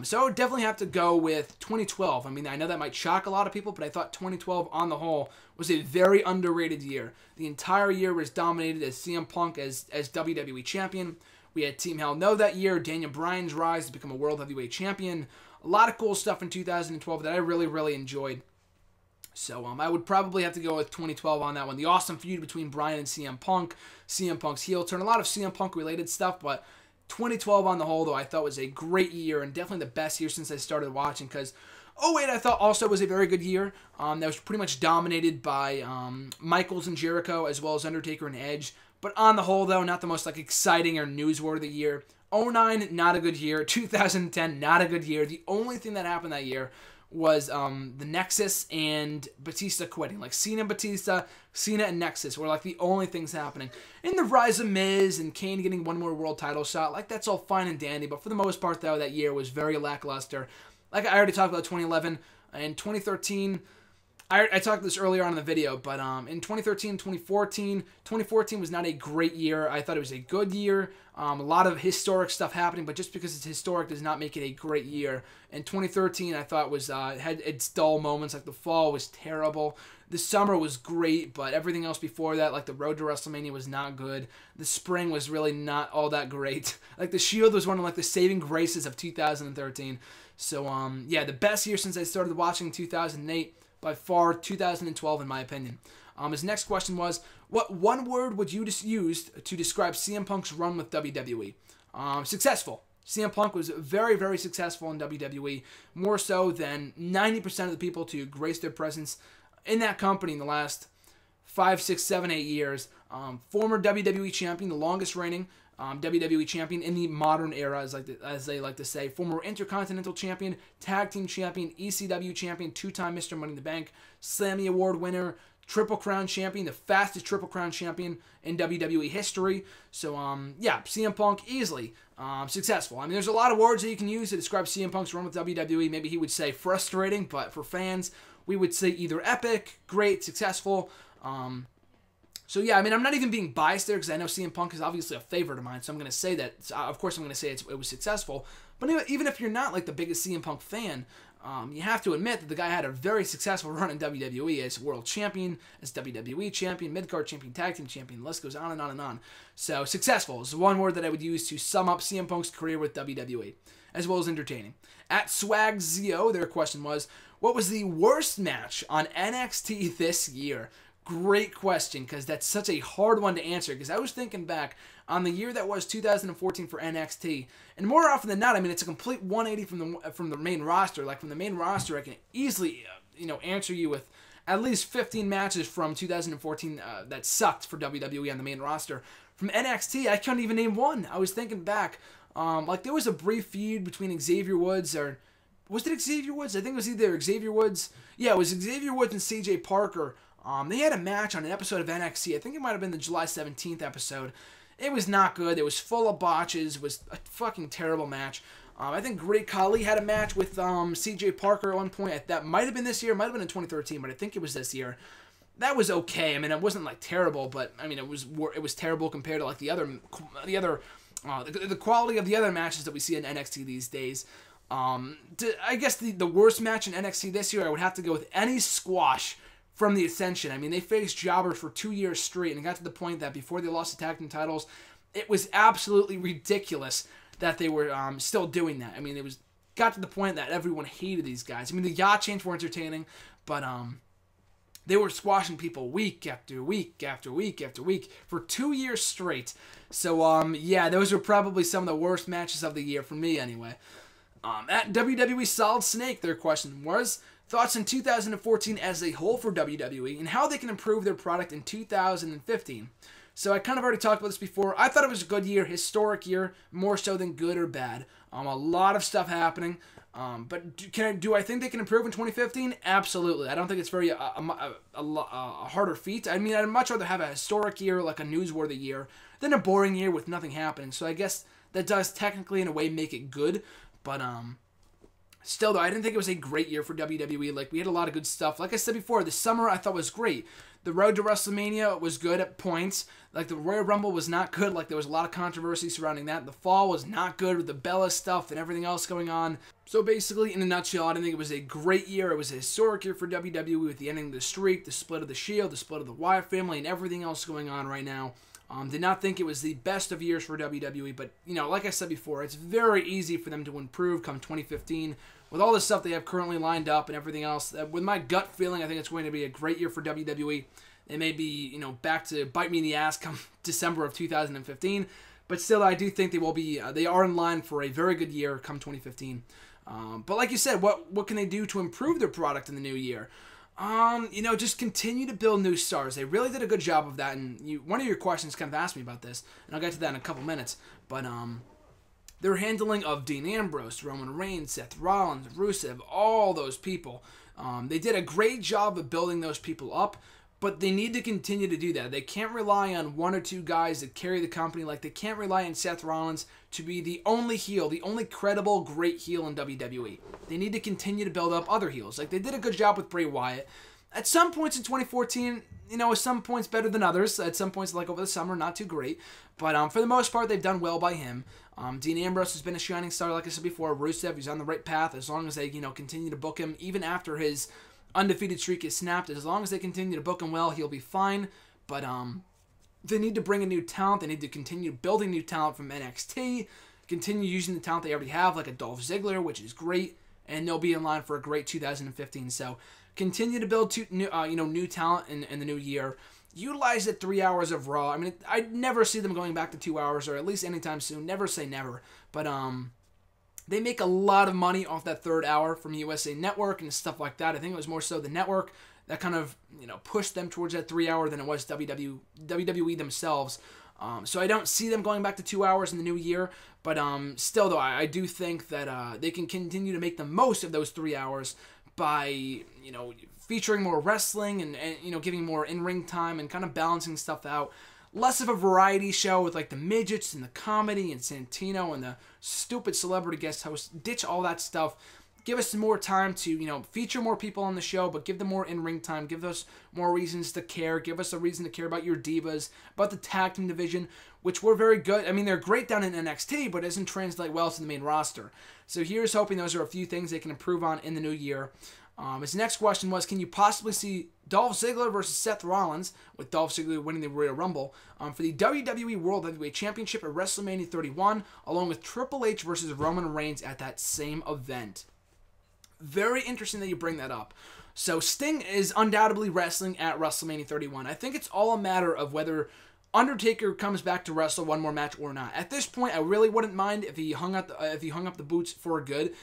So I would definitely have to go with 2012. I mean, I know that might shock a lot of people, but I thought 2012 on the whole was a very underrated year. The entire year was dominated as CM Punk as WWE Champion. We had Team Hell No that year, Daniel Bryan's rise to become a World Heavyweight Champion. A lot of cool stuff in 2012 that I really, really enjoyed. So I would probably have to go with 2012 on that one. The awesome feud between Bryan and CM Punk, CM Punk's heel turn, a lot of CM Punk related stuff, but 2012 on the whole, though, I thought was a great year and definitely the best year since I started watching, because 2008 I thought also was a very good year. That was pretty much dominated by Michaels and Jericho, as well as Undertaker and Edge. But on the whole, though, not the most exciting or newsworthy year. 2009, not a good year. 2010, not a good year. The only thing that happened that year was the Nexus and Batista quitting. Cena and Batista, Cena and Nexus were the only things happening. And the rise of Miz and Kane getting one more world title shot, that's all fine and dandy. But for the most part, though, that year was very lackluster. Like I already talked about 2011 and 2013. I talked this earlier on in the video, but in 2013, 2014 was not a great year. I thought it was a good year. A lot of historic stuff happening, but just because it's historic does not make it a great year. And 2013, I thought was had its dull moments. The fall was terrible. The summer was great, but everything else before that, the road to WrestleMania, was not good. The spring was really not all that great. The Shield was one of the saving graces of 2013. So yeah, the best year since I started watching 2008. By far, 2012, in my opinion. His next question was, what one word would you use to describe CM Punk's run with WWE? Successful. CM Punk was very, very successful in WWE, more so than 90% of the people to grace their presence in that company in the last 5, 6, 7, 8 years. Former WWE champion, the longest reigning WWE champion in the modern era, as they like to say. Former Intercontinental champion, Tag Team champion, ECW champion, 2-time Mr. Money in the Bank, Slammy Award winner, Triple Crown champion, the fastest Triple Crown champion in WWE history. So, yeah, CM Punk easily successful. I mean, there's a lot of words that you can use to describe CM Punk's run with WWE. Maybe he would say frustrating, but for fans, we would say either epic, great, successful. So yeah, I mean, I'm not even being biased there because I know CM Punk is obviously a favorite of mine, so I'm going to say that. Of course, I'm going to say it was successful. But even if you're not the biggest CM Punk fan, you have to admit that the guy had a very successful run in WWE as world champion, as WWE champion, mid-card champion, tag team champion. The list goes on and on and on. So successful is one word that I would use to sum up CM Punk's career with WWE, as well as entertaining. At SwagZio, their question was, what was the worst match on NXT this year? Great question, because that's such a hard one to answer, because I was thinking back on the year that was 2014 for NXT, and more often than not, I mean, it's a complete 180 from the main roster. From the main roster, I can easily, answer you with at least 15 matches from 2014 that sucked for WWE on the main roster. From NXT, I couldn't even name one. I was thinking back, there was a brief feud between Xavier Woods, or was it Xavier Woods? I think it was either Xavier Woods. Yeah, it was Xavier Woods and CJ Parker. They had a match on an episode of NXT. I think it might have been the July 17th episode. It was not good. It was full of botches. It was a fucking terrible match. I think Great Khali had a match with CJ Parker at one point. That might have been this year. It might have been in 2013, but I think it was this year. That was okay. I mean, it wasn't terrible, but I mean, it was terrible compared to the quality of the other matches that we see in NXT these days. I guess the worst match in NXT this year, I would have to go with any squash from the Ascension. I mean, they faced jobbers for 2 years straight, and it got to the point that before they lost the tag team titles, it was absolutely ridiculous that they were still doing that. I mean, got to the point that everyone hated these guys. I mean, the yacht chains were entertaining, but they were squashing people week after week after week after week for 2 years straight. So, yeah, those were probably some of the worst matches of the year for me, anyway. At WWE Solid Snake, their question was, thoughts in 2014 as a whole for WWE and how they can improve their product in 2015. So I kind of already talked about this before. I thought it was a good year, historic year, more so than good or bad. A lot of stuff happening. But do I think they can improve in 2015? Absolutely. I don't think it's very a harder feat. I mean, I'd much rather have a historic year, like a newsworthy year, than a boring year with nothing happening. So I guess that does technically, in a way, make it good. But still, though, I didn't think it was a great year for WWE. Like, we had a lot of good stuff. Like I said before, the summer I thought was great. The road to WrestleMania was good at points. Like, the Royal Rumble was not good. Like, there was a lot of controversy surrounding that. The fall was not good with the Bella stuff and everything else going on. So basically, in a nutshell, I didn't think it was a great year. It was a historic year for WWE with the ending of the streak, the split of the Shield, the split of the Wyatt family, and everything else going on right now. Did not think it was the best of years for WWE, but, you know, like I said before, it's very easy for them to improve come 2015. With all the stuff they have currently lined up and everything else, with my gut feeling, I think it's going to be a great year for WWE. They may be, you know, back to bite me in the ass come December of 2015, but still, I do think they will be. They are in line for a very good year come 2015. But like you said, what can they do to improve their product in the new year? You know, just continue to build new stars. They really did a good job of that, and one of your questions kind of asked me about this, and I'll get to that in a couple minutes. But their handling of Dean Ambrose, Roman Reigns, Seth Rollins, Rusev, all those people, they did a great job of building those people up. But they need to continue to do that. They can't rely on one or two guys that carry the company. Like, they can't rely on Seth Rollins to be the only heel, the only credible, great heel in WWE. They need to continue to build up other heels. Like, they did a good job with Bray Wyatt. At some points in 2014, you know, at some points better than others. At some points, like over the summer, not too great. But for the most part, they've done well by him. Dean Ambrose has been a shining star, like I said before. Rusev, he's on the right path as long as they, you know, continue to book him, even after his undefeated streak is snapped. As long as they continue to book him well, he'll be fine. But they need to bring in new talent. They need to continue building new talent from NXT. Continue using the talent they already have, like a Dolph Ziggler, which is great, and they'll be in line for a great 2015. So continue to build new talent in the new year. Utilize the 3 hours of Raw. I mean, I'd never see them going back to 2 hours, or at least anytime soon. Never say never. But they make a lot of money off that third hour from USA Network and stuff like that. I think it was more so the network that kind of, you know, pushed them towards that 3 hour than it was WWE themselves. So I don't see them going back to 2 hours in the new year. But still, though, I do think that they can continue to make the most of those 3 hours by, you know, featuring more wrestling and you know, giving more in-ring time and kind of balancing stuff out. Less of a variety show with, like, the midgets and the comedy and Santino and the stupid celebrity guest host. Ditch all that stuff. Give us more time to, you know, feature more people on the show, but give them more in-ring time. Give us more reasons to care. Give us a reason to care about your divas, about the tag team division, which were very good. I mean, they're great down in NXT, but it doesn't translate well to the main roster. So here's hoping those are a few things they can improve on in the new year. His next question was, can you possibly see Dolph Ziggler versus Seth Rollins, with Dolph Ziggler winning the Royal Rumble, for the WWE World Heavyweight Championship at WrestleMania 31, along with Triple H versus Roman Reigns at that same event? Very interesting that you bring that up. So Sting is undoubtedly wrestling at WrestleMania 31. I think it's all a matter of whether Undertaker comes back to wrestle one more match or not. At this point, I really wouldn't mind if he hung up the boots for good.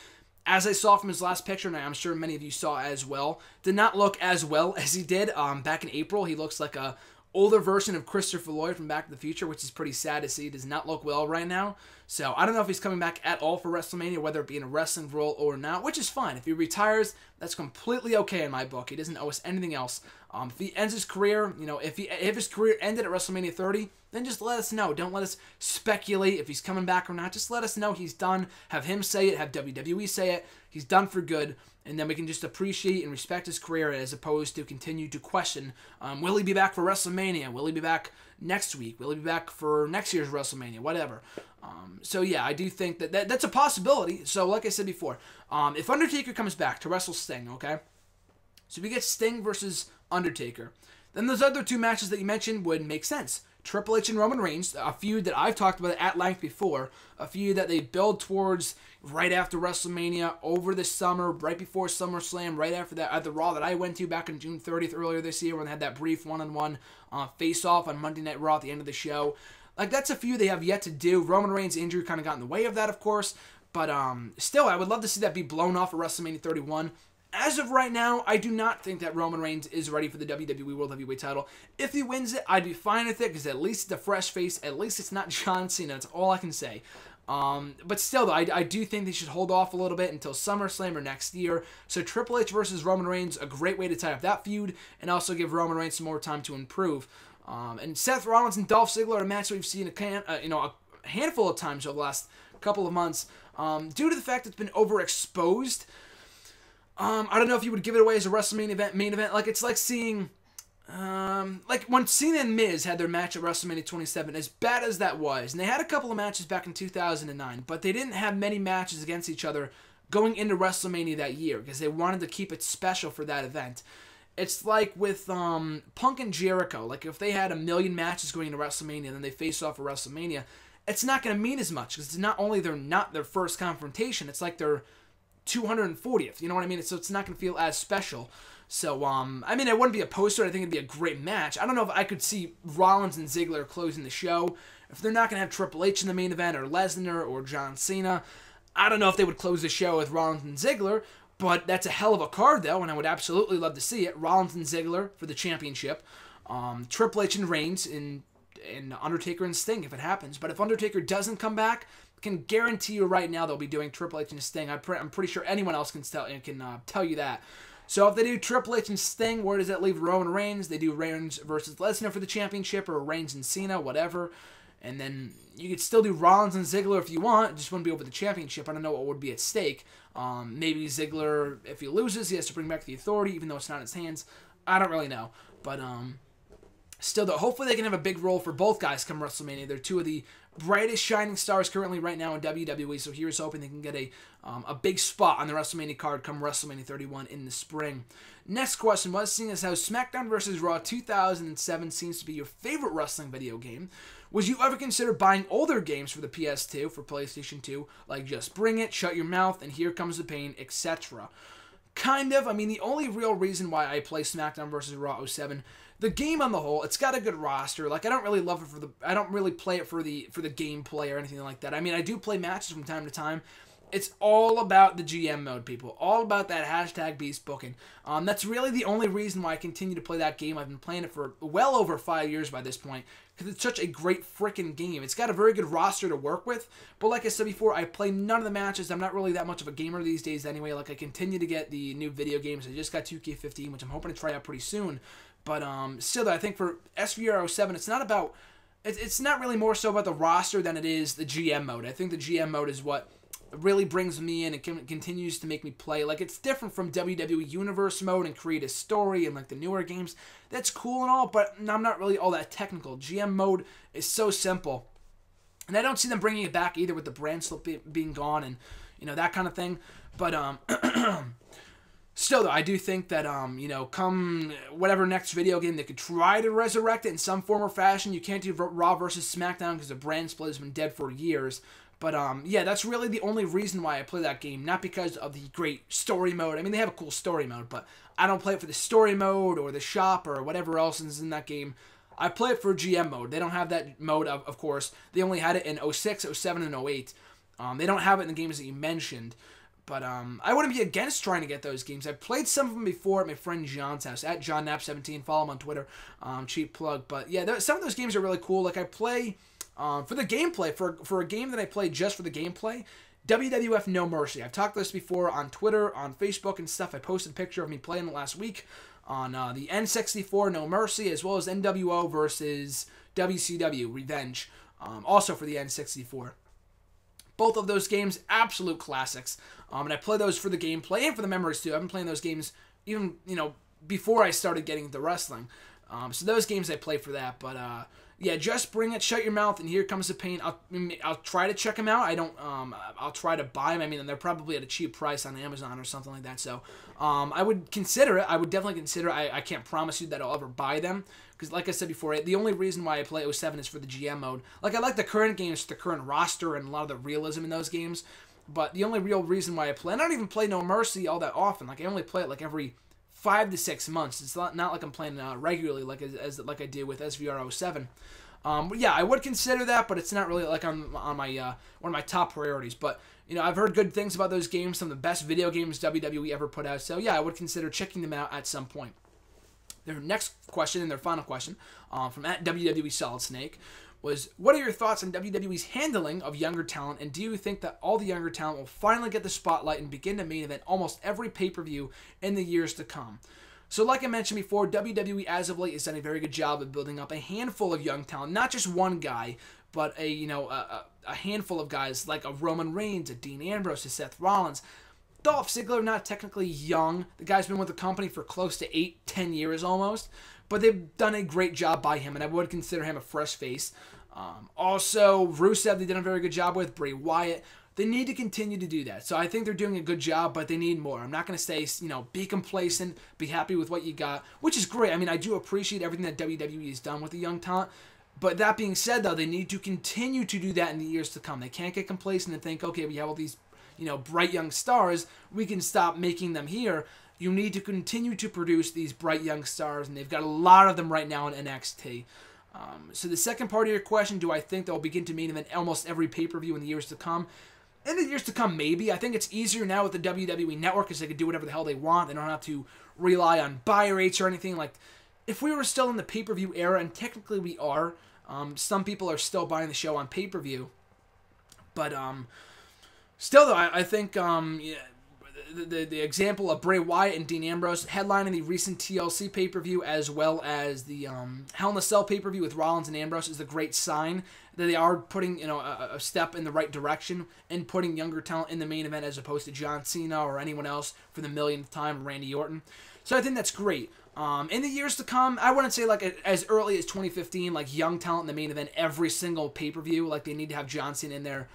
As I saw from his last picture, and I'm sure many of you saw as well, did not look as well as he did back in April. He looks like a older version of Christopher Lloyd from Back to the Future, which is pretty sad to see. He does not look well right now. So I don't know if he's coming back at all for WrestleMania, whether it be in a wrestling role or not, which is fine. If he retires, that's completely okay in my book. He doesn't owe us anything else. If he ends his career, you know, if his career ended at WrestleMania 30, then just let us know. Don't let us speculate if he's coming back or not. Just let us know he's done. Have him say it. Have WWE say it. He's done for good. And then we can just appreciate and respect his career as opposed to continue to question, will he be back for WrestleMania? Will he be back next week? Will he be back for next year's WrestleMania? Whatever. So yeah, I do think that's a possibility. So like I said before, if Undertaker comes back to wrestle Sting, okay? So if we get Sting versus Undertaker, then those other two matches that you mentioned would make sense. Triple H and Roman Reigns, a feud that I've talked about at length before, a feud that they build towards right after WrestleMania, over the summer, right before SummerSlam, right after that, at the Raw that I went to back on June 30th earlier this year when they had that brief one-on-one face-off on Monday Night Raw at the end of the show. Like, that's a feud they have yet to do. Roman Reigns' injury kind of got in the way of that, of course, But still, I would love to see that be blown off at WrestleMania 31. As of right now, I do not think that Roman Reigns is ready for the WWE World Heavyweight title. If he wins it, I'd be fine with it, because at least it's a fresh face. At least it's not John Cena. That's all I can say. But still, though, I do think they should hold off a little bit until SummerSlam or next year. So Triple H versus Roman Reigns, a great way to tie up that feud, and also give Roman Reigns some more time to improve. And Seth Rollins and Dolph Ziggler, a match we've seen a handful of times over the last couple of months, due to the fact it's been overexposed. I don't know if you would give it away as a WrestleMania main event. Like, it's like seeing, like when Cena and Miz had their match at WrestleMania 27, as bad as that was, and they had a couple of matches back in 2009, but they didn't have many matches against each other going into WrestleMania that year, because they wanted to keep it special for that event. It's like with Punk and Jericho. Like, if they had a million matches going into WrestleMania and then they face off at WrestleMania, it's not going to mean as much, because it's not only not their first confrontation, it's like their 240th, you know what I mean? So it's not going to feel as special. So, I mean, I wouldn't be opposed to it. I think it'd be a great match. I don't know if I could see Rollins and Ziggler closing the show. If they're not going to have Triple H in the main event, or Lesnar, or John Cena, I don't know if they would close the show with Rollins and Ziggler, but that's a hell of a card, though, and I would absolutely love to see it. Rollins and Ziggler for the championship. Triple H and Reigns, and Undertaker and Sting if it happens. But if Undertaker doesn't come back, I can guarantee you right now they'll be doing Triple H and Sting. I'm pretty sure anyone else can tell you that. So if they do Triple H and Sting, where does that leave Roman Reigns? They do Reigns versus Lesnar for the championship, or Reigns and Cena, whatever. And then you could still do Rollins and Ziggler if you want. It just wouldn't be over the championship. I don't know what would be at stake. Maybe Ziggler, if he loses, he has to bring back the authority, even though it's not in his hands. I don't really know. But still, though, hopefully they can have a big role for both guys come WrestleMania. They're two of the brightest shining stars currently right now in WWE, so here's hoping they can get a big spot on the WrestleMania card come WrestleMania 31 in the spring. Next question was, seeing as how SmackDown vs. Raw 2007 seems to be your favorite wrestling video game, would you ever consider buying older games for the PS2, for PlayStation 2, like Just Bring It, Shut Your Mouth, and Here Comes the Pain, etc.? Kind of. I mean, the only real reason why I play SmackDown vs. Raw 07, the game on the whole, it's got a good roster. Like, I don't really love it I don't really play it for the gameplay or anything like that. I mean, I do play matches from time to time. It's all about the GM mode, people. All about that hashtag beast booking. That's really the only reason why I continue to play that game. I've been playing it for well over 5 years by this point, because it's such a great freaking game. It's got a very good roster to work with, but like I said before, I play none of the matches. I'm not really that much of a gamer these days anyway. Like, I continue to get the new video games. I just got 2K15, which I'm hoping to try out pretty soon. But still, I think for SVR 07, it's not about... It's not really more so about the roster than it is the GM mode. I think the GM mode is what really brings me in and continues to make me play. Like, it's different from WWE Universe mode and create a story and, like, the newer games. That's cool and all, but I'm not really all that technical. GM mode is so simple. And I don't see them bringing it back either, with the brand split being gone and, you know, that kind of thing. But, still, though, I do think that, come whatever next video game, they could try to resurrect it in some form or fashion. You can't do Raw versus SmackDown because the brand split has been dead for years. But, yeah, that's really the only reason why I play that game, not because of the great story mode. I mean, they have a cool story mode, but I don't play it for the story mode or the shop or whatever else is in that game. I play it for GM mode. They don't have that mode, of course. They only had it in 06, 07, and 08. They don't have it in the games that you mentioned. But I wouldn't be against trying to get those games. I've played some of them before at my friend John's house, at JohnNap17. Follow him on Twitter. Cheap plug. But yeah, some of those games are really cool. Like, I play for the gameplay, for a game that I play just for the gameplay, WWF No Mercy. I've talked this before on Twitter, on Facebook and stuff. I posted a picture of me playing it last week on the N64 No Mercy, as well as NWO versus WCW Revenge, also for the N64. Both of those games, absolute classics. And I play those for the gameplay and for the memories too. I've been playing those games even, before I started getting into wrestling. So those games I play for that. But yeah, Just Bring It, Shut Your Mouth, and Here Comes the Pain. I'll try to check them out. I'll try to buy them. I mean, they're probably at a cheap price on Amazon or something like that. So I would consider it. I would definitely consider it. I can't promise you that I'll ever buy them, because like I said before, the only reason why I play 07 is for the GM mode. Like, I like the current games for the current roster and a lot of the realism in those games, but the only real reason why I play, and I don't even play No Mercy all that often. Like, I only play it like every 5 to 6 months. It's not like I'm playing regularly like I do with SVR 07. Yeah, I would consider that, but it's not really like on my one of my top priorities. But I've heard good things about those games, some of the best video games WWE ever put out. So yeah, I would consider checking them out at some point. Their next question and their final question from at WWE Solid Snake was, what are your thoughts on WWE's handling of younger talent, and do you think that all the younger talent will finally get the spotlight and begin to main event almost every pay-per-view in the years to come? So like I mentioned before, WWE as of late has done a very good job of building up a handful of young talent, not just one guy, but a handful of guys like a Roman Reigns, a Dean Ambrose, a Seth Rollins. Dolph Ziggler, not technically young. The guy's been with the company for close to 8-10 years almost, but they've done a great job by him, and I would consider him a fresh face. Also, Rusev, they did a very good job with. Bray Wyatt. They need to continue to do that. So I think they're doing a good job, but they need more. I'm not going to say, be complacent, be happy with what you got, which is great. I mean, I do appreciate everything that WWE has done with the young talent. But that being said, though, they need to continue to do that in the years to come. They can't get complacent and think, okay, we have all these, bright young stars. We can stop making them here. You need to continue to produce these bright young stars, and they've got a lot of them right now in NXT. So the second part of your question, do I think they'll begin to main event almost every pay-per-view in the years to come? In the years to come, maybe. I think it's easier now with the WWE Network because they can do whatever the hell they want. They don't have to rely on buy rates or anything. Like, if we were still in the pay-per-view era, and technically we are, some people are still buying the show on pay-per-view. But still, though, I think the example of Bray Wyatt and Dean Ambrose headlining the recent TLC pay-per-view as well as the Hell in a Cell pay-per-view with Rollins and Ambrose is a great sign that they are putting a step in the right direction and putting younger talent in the main event as opposed to John Cena or anyone else for the millionth time, Randy Orton. So I think that's great. In the years to come, I wouldn't say like as early as 2015, like young talent in the main event every single pay-per-view. Like they need to have John Cena in there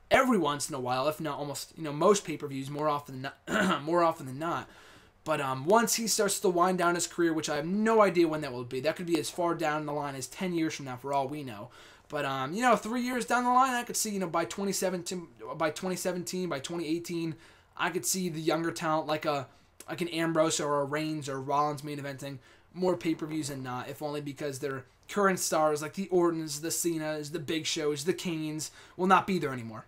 every once in a while, if not almost, most pay-per-views more often than not. But once he starts to wind down his career, which I have no idea when that will be, that could be as far down the line as 10 years from now for all we know. But 3 years down the line, I could see, by 2017, by 2018, I could see the younger talent like an Ambrose or a Reigns or Rollins main eventing more pay-per-views than not, if only because their current stars like the Ortons, the Cenas, the Big Shows, the Kanes will not be there anymore.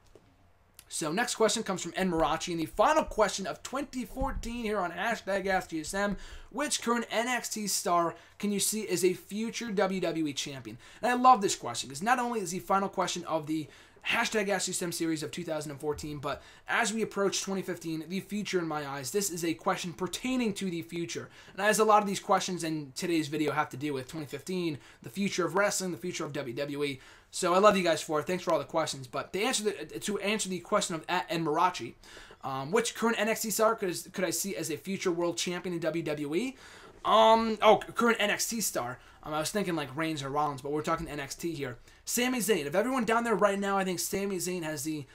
So next question comes from N. Marachi, and the final question of 2014 here on #AskGSM. Which current NXT star can you see as a future WWE champion? And I love this question because not only is the final question of the #AskGSM series of 2014, but as we approach 2015, the future in my eyes, this is a question pertaining to the future. And as a lot of these questions in today's video have to do with 2015, the future of wrestling, the future of WWE. So I love you guys for it. Thanks for all the questions. But to answer the question of at N. Marachi, which current NXT star could I see as a future world champion in WWE? Current NXT star. I was thinking like Reigns or Rollins, but we're talking NXT here. Sami Zayn. Of everyone down there right now, I think Sami Zayn has the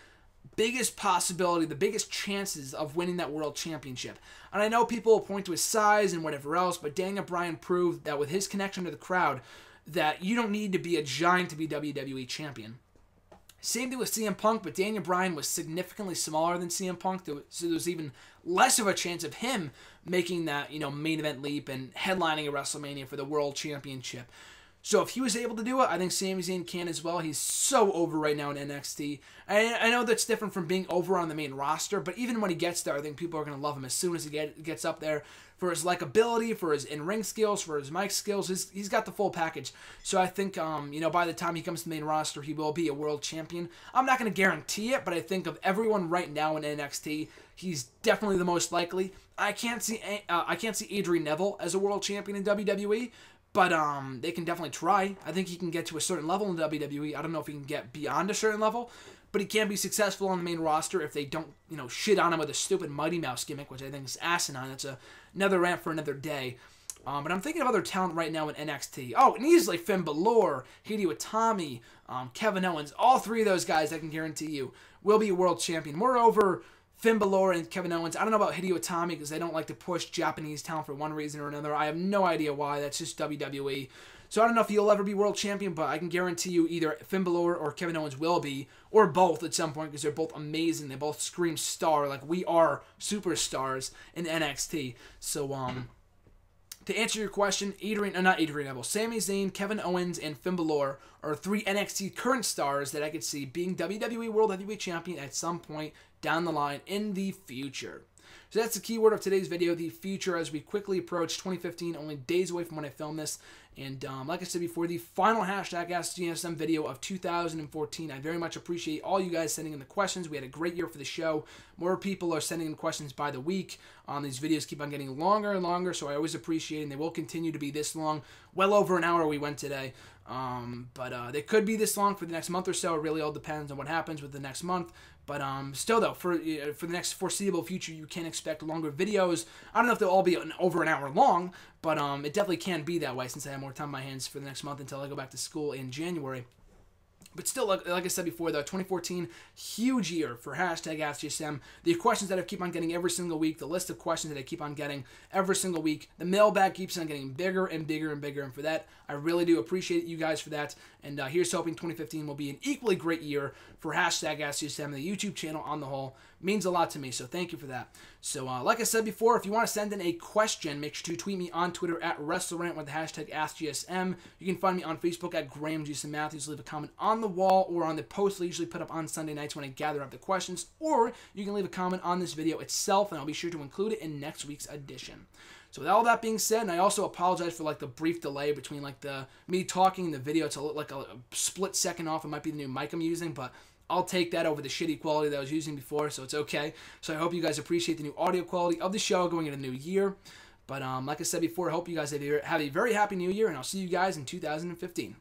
biggest possibility, the biggest chances of winning that world championship. And I know people will point to his size and whatever else, but Daniel Bryan proved that with his connection to the crowd, that you don't need to be a giant to be WWE champion. Same thing with CM Punk, but Daniel Bryan was significantly smaller than CM Punk, so there was even less of a chance of him making that main event leap and headlining a WrestleMania for the World Championship. So if he was able to do it, I think Sami Zayn can as well. He's so over right now in NXT. I know that's different from being over on the main roster, but even when he gets there, I think people are going to love him as soon as he gets up there for his likability, for his in-ring skills, for his mic skills. He's got the full package. So I think, by the time he comes to the main roster, he will be a world champion. I'm not going to guarantee it, but I think of everyone right now in NXT, he's definitely the most likely. I can't see Adrian Neville as a world champion in WWE. But they can definitely try. I think he can get to a certain level in WWE. I don't know if he can get beyond a certain level, but he can be successful on the main roster if they don't, shit on him with a stupid Mighty Mouse gimmick, which I think is asinine. That's another rant for another day. But I'm thinking of other talent right now in NXT. Oh, and easily Finn Balor, Hideo Itami, Kevin Owens. All three of those guys, I can guarantee you, will be a world champion. Moreover, Finn Balor and Kevin Owens. I don't know about Hideo Itami because they don't like to push Japanese talent for one reason or another. I have no idea why. That's just WWE. So I don't know if he'll ever be world champion, but I can guarantee you either Finn Balor or Kevin Owens will be, or both at some point because they're both amazing. They both scream star. Like, we are superstars in NXT. So, To answer your question, Sami Zayn, Kevin Owens, and Finn Balor are 3 NXT current stars that I could see being WWE World Heavyweight Champion at some point down the line in the future. So that's the keyword of today's video, the future, as we quickly approach 2015, only days away from when I film this. And like I said before, the final hashtag AskGSM video of 2014. I very much appreciate all you guys sending in the questions. We had a great year for the show. More people are sending in questions by the week. These videos keep on getting longer and longer, so I always appreciate it, and they will continue to be this long. Well over an hour we went today. They could be this long for the next month or so. It really all depends on what happens with the next month. But still, though, for the next foreseeable future, you can expect longer videos. I don't know if they'll all be over an hour long, but it definitely can be that way since I have more time on my hands for the next month until I go back to school in January. But still, like I said before, though, 2014, huge year for hashtag AskGSM. The questions that I keep on getting every single week, the list of questions that I keep on getting every single week, the mailbag keeps on getting bigger and bigger and bigger. And for that, I really do appreciate you guys for that. And here's hoping 2015 will be an equally great year for hashtag AskGSM, the YouTube channel on the whole. Means a lot to me, so thank you for that. So, like I said before, if you want to send in a question, make sure to tweet me on Twitter at WrestleRant with the hashtag AskGSM. You can find me on Facebook at Graham Jason Matthews. Leave a comment on the wall or on the post I usually put up on Sunday nights when I gather up the questions, or you can leave a comment on this video itself, and I'll be sure to include it in next week's edition. So with all that being said, and I also apologize for like the brief delay between like me talking and the video. It's like a split second off. It might be the new mic I'm using, but I'll take that over the shitty quality that I was using before, so it's okay. So I hope you guys appreciate the new audio quality of the show going into the new year. But like I said before, I hope you guys have a very happy new year, and I'll see you guys in 2015.